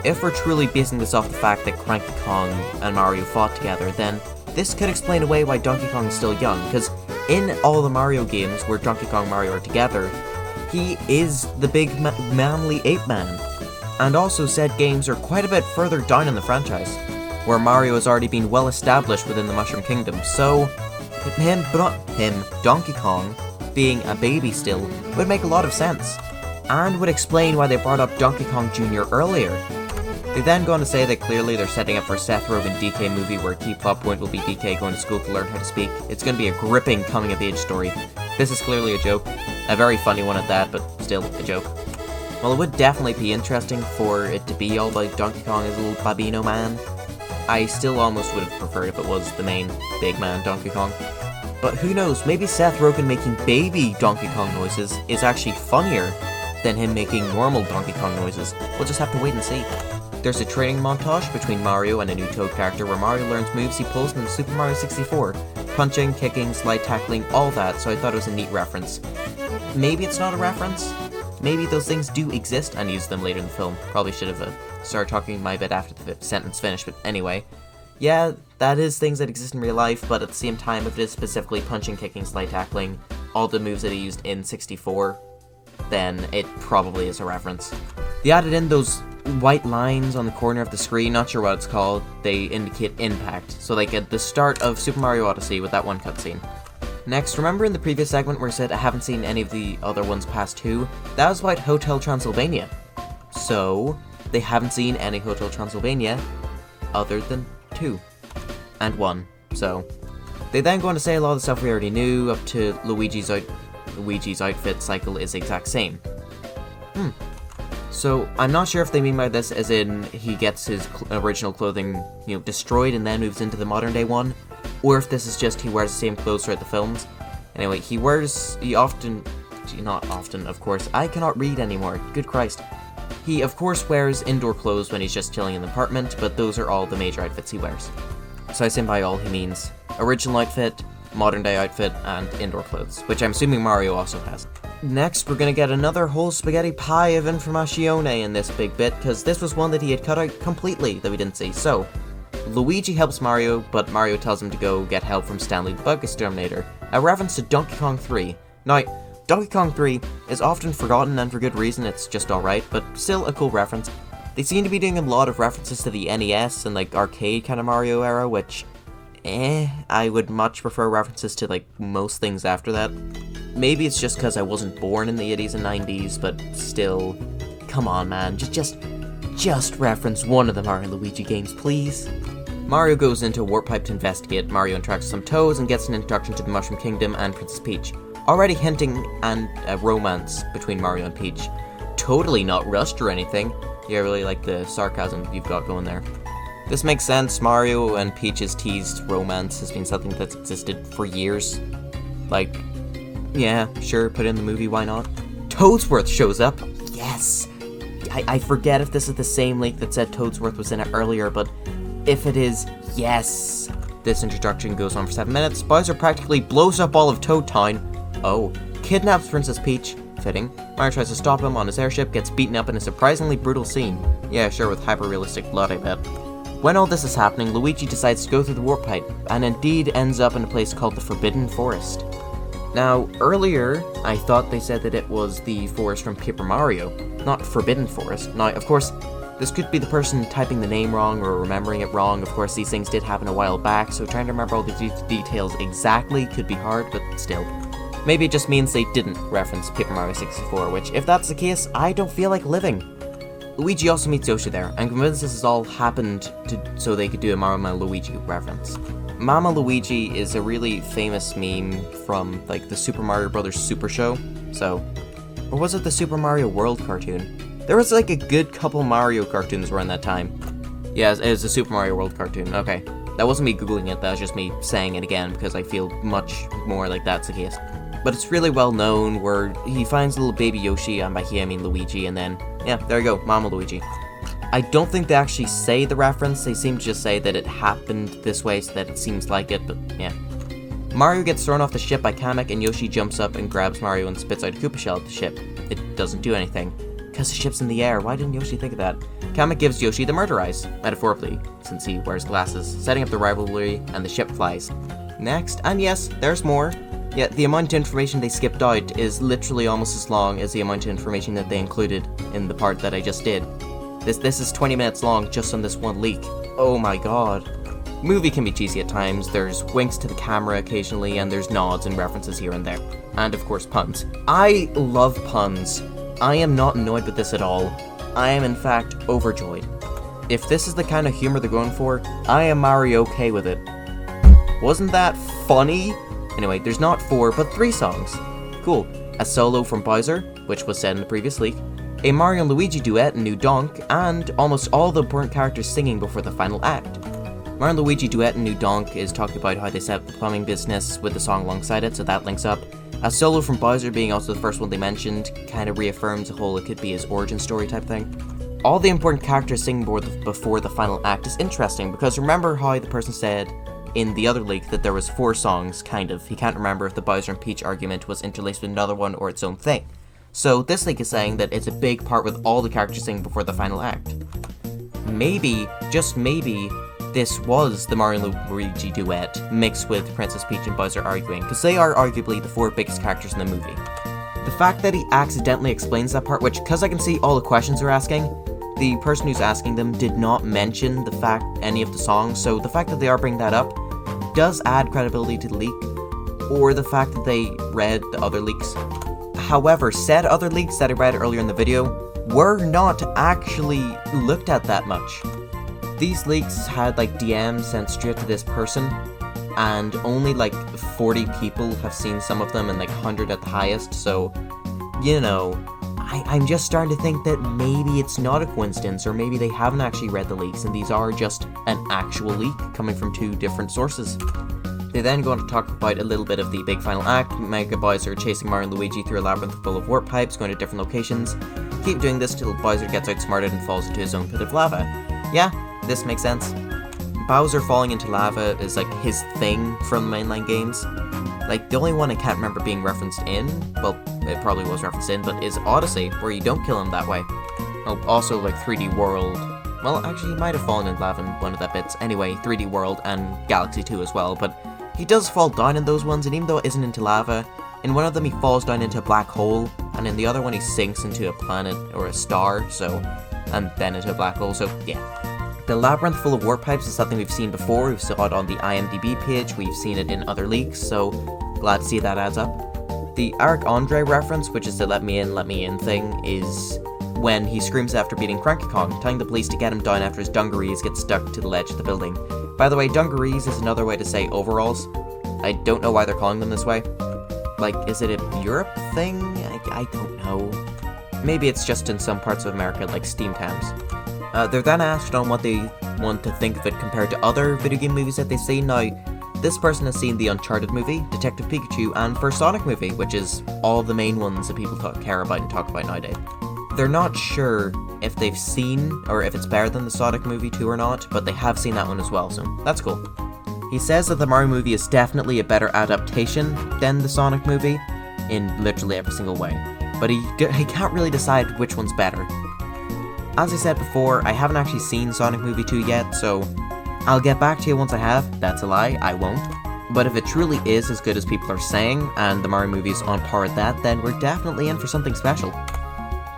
S1: If we're truly basing this off the fact that Cranky Kong and Mario fought together, then this could explain away why Donkey Kong is still young, because in all the Mario games where Donkey Kong and Mario are together, he is the big manly ape man. And also said games are quite a bit further down in the franchise, where Mario has already been well established within the Mushroom Kingdom, so Donkey Kong, being a baby still, would make a lot of sense, and would explain why they brought up Donkey Kong Jr. earlier. They then go on to say that clearly they're setting up for a Seth Rogen DK movie where a key plot point will be DK going to school to learn how to speak. It's going to be a gripping coming-of-age story. This is clearly a joke, a very funny one at that, but still a joke. Well, it would definitely be interesting for it to be all about Donkey Kong as a little Babino man. I still almost would have preferred if it was the main big man Donkey Kong. But who knows, maybe Seth Rogen making baby Donkey Kong noises is actually funnier than him making normal Donkey Kong noises. We'll just have to wait and see. There's a training montage between Mario and a new Toad character where Mario learns moves he pulls in Super Mario 64. Punching, kicking, slide tackling, all that, so I thought it was a neat reference. Maybe it's not a reference? Maybe those things do exist and use them later in the film. Probably should have started talking my bit after the sentence finished, but anyway. Yeah, that is things that exist in real life, but at the same time, if it is specifically punching, kicking, slide tackling, all the moves that he used in 64, then it probably is a reference. They added in those white lines on the corner of the screen, not sure what it's called, they indicate impact. So like at the start of Super Mario Odyssey with that one cutscene. Next, remember in the previous segment where I said I haven't seen any of the other ones past 2? That was about Hotel Transylvania. So, they haven't seen any Hotel Transylvania other than 2 and 1. So, they then go on to say a lot of the stuff we already knew, up to Luigi's outfit cycle is the exact same. So, I'm not sure if they mean by this as in he gets his original clothing, destroyed and then moves into the modern day one, or if this is just he wears the same clothes throughout the films. Anyway, not often, of course, I cannot read anymore, good Christ. He, of course, wears indoor clothes when he's just chilling in the apartment, but those are all the major outfits he wears. So I assume by all he means original outfit, modern day outfit, and indoor clothes, which I'm assuming Mario also has. Next, we're gonna get another whole spaghetti pie of information in this big bit, because this was one that he had cut out completely that we didn't see. So, Luigi helps Mario, but Mario tells him to go get help from Stanley the Bug Exterminator, a reference to Donkey Kong 3. Now, Donkey Kong 3 is often forgotten, and for good reason, it's just alright, but still a cool reference. They seem to be doing a lot of references to the NES and like arcade kind of Mario era, which, I would much prefer references to like most things after that. Maybe it's just because I wasn't born in the 80s and 90s, but still, come on man, just reference one of the Mario and Luigi games, please. Mario goes into a warp pipe to investigate, Mario interacts with some toads and gets an introduction to the Mushroom Kingdom and Princess Peach, already hinting at a romance between Mario and Peach. Totally not rushed or anything. Yeah, I really like the sarcasm you've got going there. This makes sense, Mario and Peach's teased romance has been something that's existed for years. Like, yeah, sure, put it in the movie, why not? Toadsworth shows up! Yes! I forget if this is the same leak that said Toadsworth was in it earlier, but if it is, yes! This introduction goes on for 7 minutes, Bowser practically blows up all of Toad Town. Oh, kidnaps Princess Peach, fitting. Mario tries to stop him on his airship, gets beaten up in a surprisingly brutal scene. Yeah, sure, with hyper-realistic blood, I bet. When all this is happening, Luigi decides to go through the warp pipe, and indeed ends up in a place called the Forbidden Forest. Now, earlier, I thought they said that it was the forest from Paper Mario, not Forbidden Forest. Now, of course, this could be the person typing the name wrong or remembering it wrong. Of course, these things did happen a while back, so trying to remember all the details exactly could be hard, but still. Maybe it just means they didn't reference Paper Mario 64, which, if that's the case, I don't feel like living. Luigi also meets Yoshi there. I'm convinced this has all happened so they could do a Mama Luigi reference. Mama Luigi is a really famous meme from, like, the Super Mario Bros. Super Show, so... Or was it the Super Mario World cartoon? There was, like, a good couple Mario cartoons around that time. Yeah, it was the Super Mario World cartoon, okay. That wasn't me googling it, that was just me saying it again, because I feel much more like that's the case. But it's really well known, where he finds little baby Yoshi, and by he I mean Luigi, and then, yeah, there you go, Mama Luigi. I don't think they actually say the reference, they seem to just say that it happened this way, so that it seems like it, but yeah. Mario gets thrown off the ship by Kamek, and Yoshi jumps up and grabs Mario and spits out a Koopa shell at the ship. It doesn't do anything. Because the ship's in the air, why didn't Yoshi think of that? Kamek gives Yoshi the murder eyes, metaphorically, since he wears glasses, setting up the rivalry, and the ship flies. Next, and yes, there's more. Yet the amount of information they skipped out is literally almost as long as the amount of information that they included in the part that I just did. This is 20 minutes long just on this one leak. Oh my god. Movie can be cheesy at times, there's winks to the camera occasionally, and there's nods and references here and there. And of course puns. I love puns. I am not annoyed with this at all. I am in fact overjoyed. If this is the kind of humor they're going for, I am Mario-okay with it. Wasn't that funny? Anyway, there's not 4, but 3 songs. Cool. A solo from Bowser, which was said in the previous leak, a Mario and Luigi duet in New Donk, and almost all the important characters singing before the final act. Mario and Luigi duet in New Donk is talking about how they set up the plumbing business with the song alongside it, so that links up. A solo from Bowser being also the first one they mentioned kind of reaffirms the whole it could be his origin story type thing. All the important characters singing before the final act is interesting, because remember how the person said in the other leak that there was 4 songs, kind of. He can't remember if the Bowser and Peach argument was interlaced with another one or its own thing. So this leak is saying that it's a big part with all the characters singing before the final act. Maybe, just maybe, this was the Mario and Luigi duet mixed with Princess Peach and Bowser arguing, because they are arguably the 4 biggest characters in the movie. The fact that he accidentally explains that part, which, because I can see all the questions they're asking, the person who's asking them did not mention the fact any of the songs, so the fact that they are bringing that up does add credibility to the leak, or the fact that they read the other leaks. However, said other leaks that I read earlier in the video were not actually looked at that much. These leaks had like DMs sent straight to this person, and only like 40 people have seen some of them, and like 100 at the highest, so, you know, I'm just starting to think that maybe it's not a coincidence, or maybe they haven't actually read the leaks, and these are just an actual leak coming from 2 different sources. They then go on to talk about a little bit of the big final act. Mega Bowser chasing Mario and Luigi through a labyrinth full of warp pipes, going to different locations. Keep doing this till Bowser gets outsmarted and falls into his own pit of lava. Yeah, this makes sense. Bowser falling into lava is like his thing from the mainline games. Like, the only one I can't remember being referenced in, well, it probably was referenced in, but is Odyssey, where you don't kill him that way. Oh, also like 3D World. Well, actually, he might have fallen in lava in one of that bits. Anyway, 3D World and Galaxy 2 as well, but he does fall down in those ones, and even though it isn't into lava, in one of them he falls down into a black hole, and in the other one he sinks into a planet or a star, so, and then into a black hole, so yeah. The labyrinth full of warp pipes is something we've seen before. We've saw it on the IMDb page, we've seen it in other leaks, so glad to see that adds up. The Eric Andre reference, which is the let me in thing, is when he screams after beating Cranky Kong, telling the police to get him down after his dungarees get stuck to the ledge of the building. By the way, dungarees is another way to say overalls. I don't know why they're calling them this way. Like, is it a Europe thing? I don't know. Maybe it's just in some parts of America, like Steamtowns. They're then asked on what they want to think of it compared to other video game movies that they've seen. Now, this person has seen the Uncharted movie, Detective Pikachu, and first Sonic movie, which is all the main ones that people care about and talk about nowadays. They're not sure if they've seen, or if it's better than the Sonic movie 2 or not, but they have seen that one as well, so that's cool. He says that the Mario movie is definitely a better adaptation than the Sonic movie, in literally every single way, but he can't really decide which one's better. As I said before, I haven't actually seen Sonic Movie 2 yet, so I'll get back to you once I have. That's a lie, I won't. But if it truly is as good as people are saying, and the Mario movie is on par with that, then we're definitely in for something special.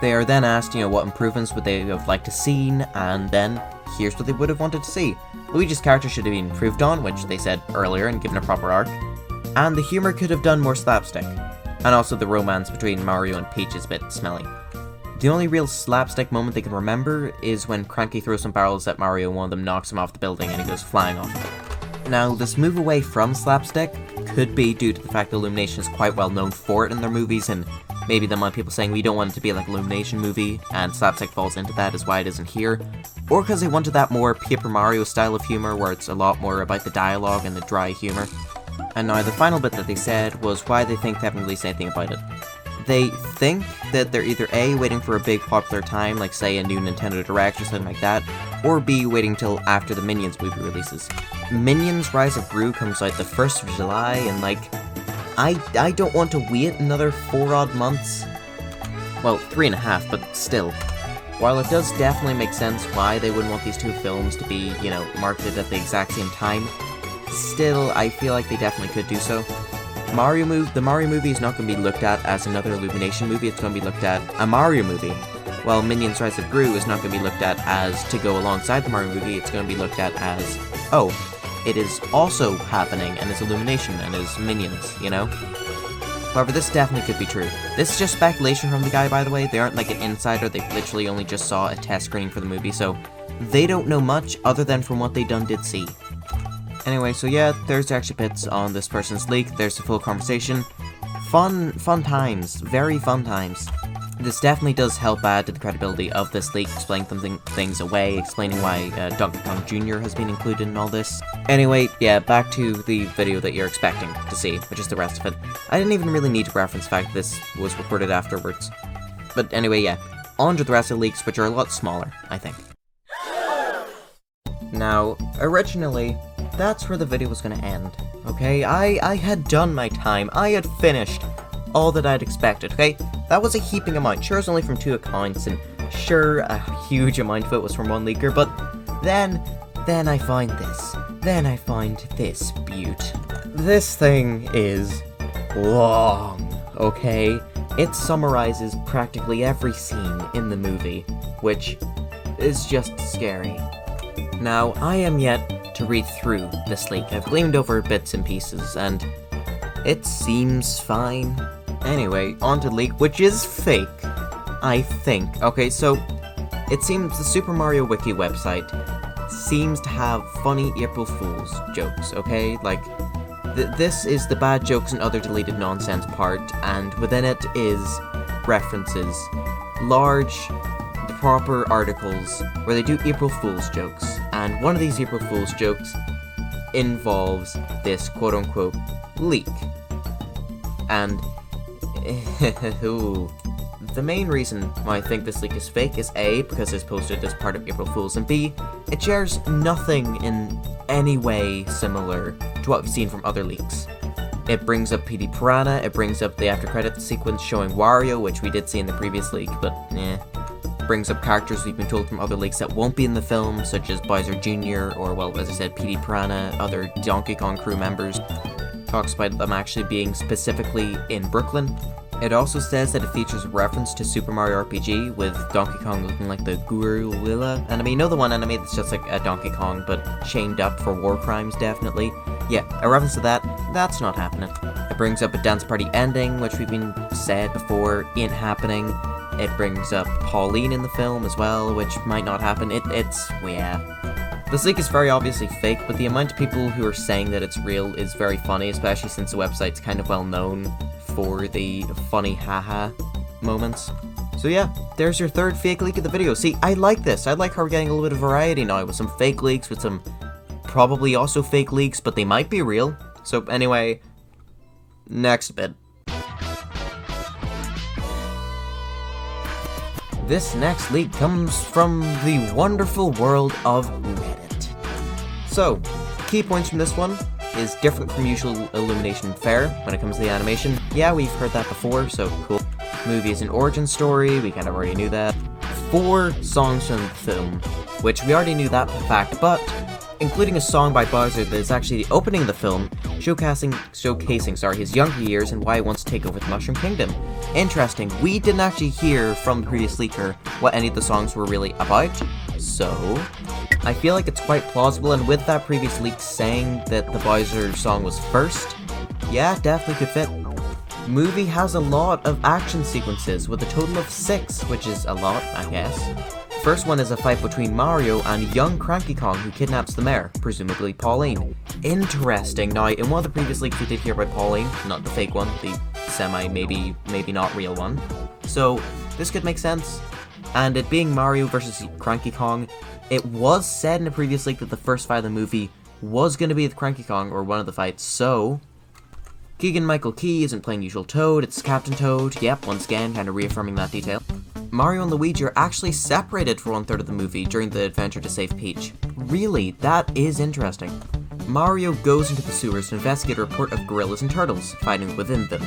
S1: They are then asked, what improvements would they have liked to see, and then here's what they would have wanted to see. Luigi's character should have been improved on, which they said earlier, and given a proper arc. And the humor could have done more slapstick. And also the romance between Mario and Peach is a bit smelly. The only real slapstick moment they can remember is when Cranky throws some barrels at Mario and one of them knocks him off the building and he goes flying off of it. Now, this move away from slapstick could be due to the fact that Illumination is quite well known for it in their movies, and maybe there might be people saying we don't want it to be like an Illumination movie, and slapstick falls into that is why it isn't here. Or because they wanted that more Paper Mario style of humor, where it's a lot more about the dialogue and the dry humor. And now the final bit that they said was why they think they haven't released anything about it. They think that they're either A, waiting for a big popular time, like say a new Nintendo Direct or something like that, or B, waiting till after the Minions movie releases. Minions Rise of Gru comes out the 1st of July, and I don't want to wait another 4 odd months. Well, 3.5, but still. While it does definitely make sense why they wouldn't want these two films to be, marketed at the exact same time, still, I feel like they definitely could do so. The Mario movie is not going to be looked at as another Illumination movie, it's going to be looked at a Mario movie. While Minions Rise of Gru is not going to be looked at as to go alongside the Mario movie, it's going to be looked at as, oh, it is also happening and is Illumination and is Minions, However, this definitely could be true. This is just speculation from the guy, by the way. They aren't like an insider, they literally only just saw a test screening for the movie, so they don't know much other than from what they did see. Anyway, so yeah, there's the extra bits on this person's leak, there's the full conversation. Fun times, very fun times. This definitely does help add to the credibility of this leak, explaining things away, explaining why Donkey Kong Jr. has been included in all this. Anyway, yeah, back to the video that you're expecting to see, which is the rest of it. I didn't even really need to reference the fact this was recorded afterwards. But anyway, yeah, on to the rest of the leaks, which are a lot smaller, I think. Now, originally, that's where the video was gonna end, okay? I had done my time, I had finished all that I'd expected, okay? That was a heaping amount, sure it was only from 2 accounts, and sure a huge amount of it was from one leaker, but then I find this. Then I find this beaut. This thing is long, okay? It summarizes practically every scene in the movie, which is just scary. Now, I am yet to read through this leak. I've gleamed over bits and pieces, and it seems fine. Anyway, on to the leak, which is fake, I think. Okay, so it seems the Super Mario Wiki website seems to have funny April Fool's jokes, okay? Like, this is the bad jokes and other deleted nonsense part, and within it is references, large, proper articles where they do April Fool's jokes, and one of these April Fool's jokes involves this quote-unquote leak. And ooh, the main reason why I think this leak is fake is A, because it's posted as part of April Fool's, and B, it shares nothing in any way similar to what we've seen from other leaks. It brings up PD Piranha, it brings up the after credits sequence showing Wario, which we did see in the previous leak, but brings up characters we've been told from other leaks that won't be in the film, such as Bowser Jr., or, well, as I said, PD Piranha, other Donkey Kong crew members. Talks about them actually being specifically in Brooklyn. It also says that it features a reference to Super Mario RPG, with Donkey Kong looking like the Gorilla anime. You know the one anime that's just like a Donkey Kong, but chained up for war crimes, definitely? Yeah, a reference to that, that's not happening. It brings up a dance party ending, which we've been said before ain't happening. It brings up Pauline in the film as well, which might not happen. Yeah. This leak is very obviously fake, but the amount of people who are saying that it's real is very funny, especially since the website's kind of well known for the funny haha moments. So yeah, there's your third fake leak of the video. See, I like this. I like how we're getting a little bit of variety now, with some fake leaks, with some probably also fake leaks, but they might be real. So anyway, next bit. This next leak comes from the wonderful world of Reddit. So, key points from this one is different from usual Illumination fare when it comes to the animation. Yeah, we've heard that before, so cool. Movie is an origin story, we kind of already knew that. 4 songs from the film, which we already knew that fact, but including a song by Bowser that is actually the opening of the film, showcasing his younger years and why he wants to take over the Mushroom Kingdom. Interesting, we didn't actually hear from the previous leaker what any of the songs were really about, so I feel like it's quite plausible, and with that previous leak saying that the Bowser song was first, yeah, definitely could fit. Movie has a lot of action sequences, with a total of 6, which is a lot, I guess. First one is a fight between Mario and young Cranky Kong who kidnaps the mayor, presumably Pauline. Interesting. Now, in one of the previous leaks we did hear about Pauline, not the fake one, the maybe not real one. So, this could make sense. And it being Mario versus Cranky Kong, it was said in a previous leak that the first fight of the movie was going to be with Cranky Kong, or one of the fights, so Keegan-Michael Key isn't playing usual Toad, it's Captain Toad. Yep, once again, kind of reaffirming that detail. Mario and Luigi are actually separated for 1/3 of the movie during the adventure to save Peach. Really, that is interesting. Mario goes into the sewers to investigate a report of gorillas and turtles, fighting within them.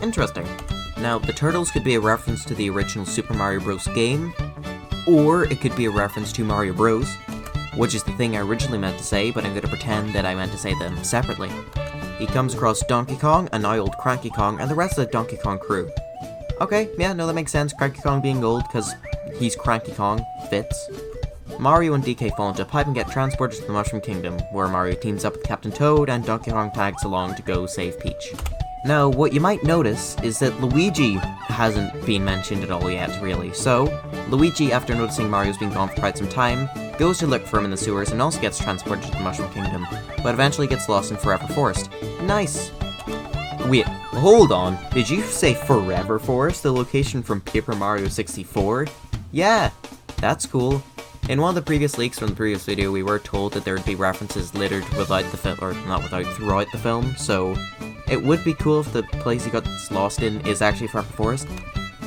S1: Interesting. Now, the turtles could be a reference to the original Super Mario Bros. Game, or it could be a reference to Mario Bros., which is the thing I originally meant to say, but I'm going to pretend that I meant to say them separately. He comes across Donkey Kong, an old Cranky Kong, and the rest of the Donkey Kong crew. Okay, yeah, no, that makes sense. Cranky Kong being old, because he's Cranky Kong. Fits. Mario and DK fall into a pipe and get transported to the Mushroom Kingdom, where Mario teams up with Captain Toad and Donkey Kong tags along to go save Peach. Now, what you might notice is that Luigi hasn't been mentioned at all yet, really. So, Luigi, after noticing Mario's been gone for quite some time, goes to look for him in the sewers and also gets transported to the Mushroom Kingdom, but eventually gets lost in Forever Forest. Nice! Wait, hold on, did you say Forever Forest, the location from Paper Mario 64? Yeah, that's cool. In one of the previous leaks from the previous video, we were told that there would be references littered without the film, or not without, throughout the film, so it would be cool if the place he got lost in is actually Forever Forest.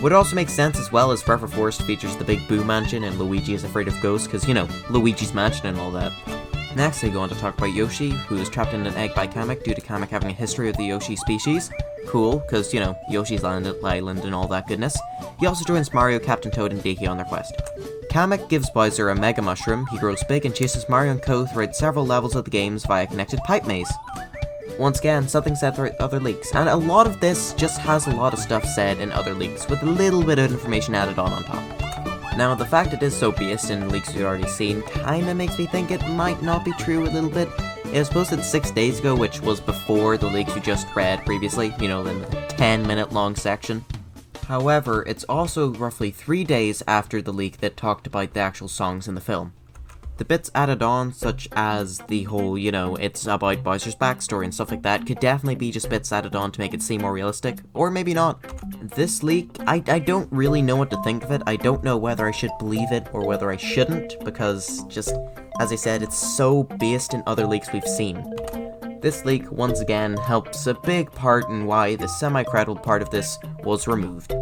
S1: Would also make sense as well, as Forever Forest features the Big Boo Mansion and Luigi is afraid of ghosts, because, you know, Luigi's Mansion and all that. Next, they go on to talk about Yoshi, who is trapped in an egg by Kamek due to Kamek having a history of the Yoshi species. Cool, because, you know, Yoshi's Island and all that goodness. He also joins Mario, Captain Toad, and Daisy on their quest. Kamek gives Bowser a Mega Mushroom, he grows big and chases Mario and Co. throughout several levels of the games via a connected pipe maze. Once again, something said throughout other leaks, and a lot of this just has a lot of stuff said in other leaks, with a little bit of information added on top. Now, the fact it is so based in leaks we've already seen kinda makes me think it might not be true a little bit. It was posted 6 days ago, which was before the leaks we just read previously, you know, in the 10-minute long section. However, it's also roughly 3 days after the leak that talked about the actual songs in the film. The bits added on, such as the whole, you know, it's about Bowser's backstory and stuff like that, could definitely be just bits added on to make it seem more realistic, or maybe not. This leak, I don't really know what to think of it. I don't know whether I should believe it or whether I shouldn't, because just, as I said, it's so based in other leaks we've seen. This leak, once again, helps a big part in why the semi-credible part of this was removed.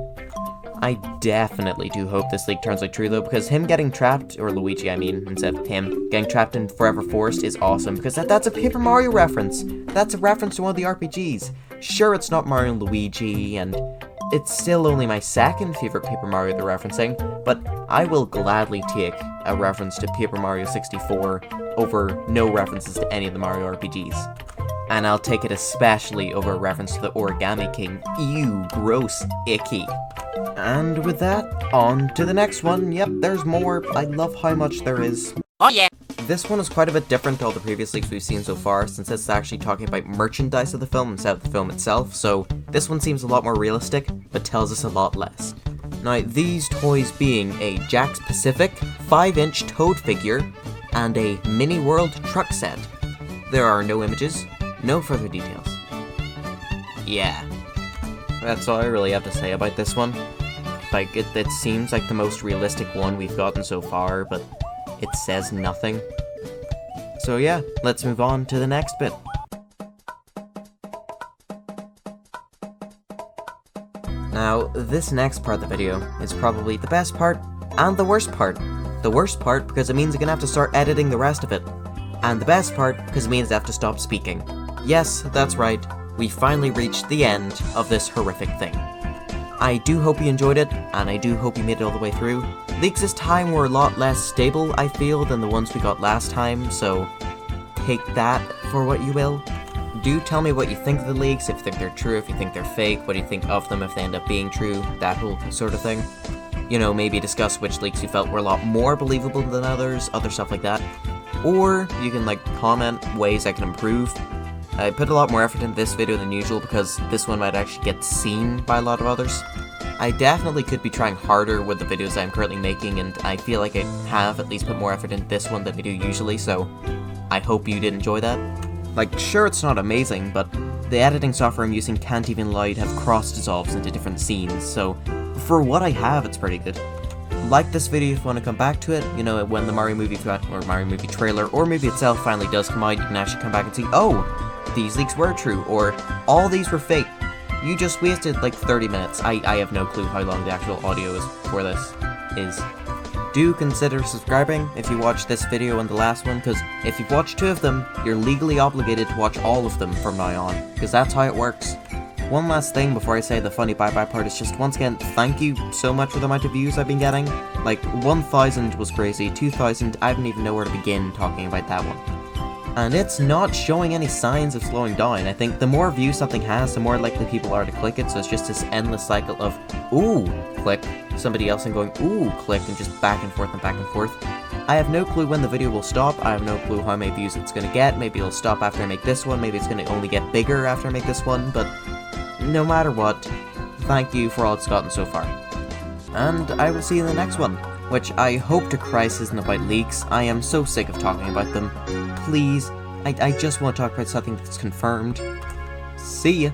S1: I definitely do hope this leak turns out true though, because him getting trapped, or Luigi I mean, instead of him, getting trapped in Forever Forest is awesome, because that's a Paper Mario reference! That's a reference to one of the RPGs. Sure, it's not Mario and Luigi, and it's still only my second favorite Paper Mario they're referencing, but I will gladly take a reference to Paper Mario 64 over no references to any of the Mario RPGs. And I'll take it especially over a reference to the Origami King. Ew, gross, icky. And with that, on to the next one. Yep, there's more. I love how much there is.
S2: Oh yeah!
S1: This one is quite a bit different to all the previous leaks we've seen so far, since it's actually talking about merchandise of the film instead of the film itself, so this one seems a lot more realistic, but tells us a lot less. Now, these toys being a Jakks Pacific 5-inch Toad figure, and a Mini World truck set. There are no images, no further details. Yeah. That's all I really have to say about this one. Like, it seems like the most realistic one we've gotten so far, but it says nothing. So yeah, let's move on to the next bit. Now, this next part of the video is probably the best part, and the worst part. The worst part because it means I'm gonna have to start editing the rest of it. And the best part because it means I have to stop speaking. Yes, that's right, we finally reached the end of this horrific thing. I do hope you enjoyed it, and I do hope you made it all the way through. Leaks this time were a lot less stable, I feel, than the ones we got last time, so take that for what you will. do tell me what you think of the leaks, if you think they're true, if you think they're fake, what do you think of them if they end up being true, that whole sort of thing. You know, maybe discuss which leaks you felt were a lot more believable than others, other stuff like that. Or you can, like, comment ways I can improve. I put a lot more effort into this video than usual because this one might actually get seen by a lot of others. I definitely could be trying harder with the videos I'm currently making, and I feel like I have at least put more effort into this one than I do usually, so I hope you did enjoy that. Like, sure, it's not amazing, but the editing software I'm using can't even allow you to have cross-dissolves into different scenes, so for what I have, it's pretty good. Like this video if you want to come back to it, you know, when the Mario movie trailer, or movie itself finally does come out, you can actually come back and see, oh, these leaks were true, or all these were fake. You just wasted like 30 minutes. I have no clue how long the actual audio is for this is. Do consider subscribing if you watched this video and the last one, because if you've watched 2 of them, you're legally obligated to watch all of them from now on, because that's how it works. One last thing before I say the funny bye-bye part is just, once again, thank you so much for the amount of views I've been getting. Like, 1,000 was crazy, 2,000, I don't even know where to begin talking about that one. And it's not showing any signs of slowing down. I think the more views something has, the more likely people are to click it, so it's just this endless cycle of, ooh, click, somebody else and going, ooh, click, and just back and forth and back and forth. I have no clue when the video will stop, I have no clue how many views it's gonna get, maybe it'll stop after I make this one, maybe it's gonna only get bigger after I make this one, but no matter what, thank you for all it's gotten so far. And I will see you in the next one, which I hope to Christ isn't about leaks. I am so sick of talking about them. Please, I just want to talk about something that's confirmed. See ya!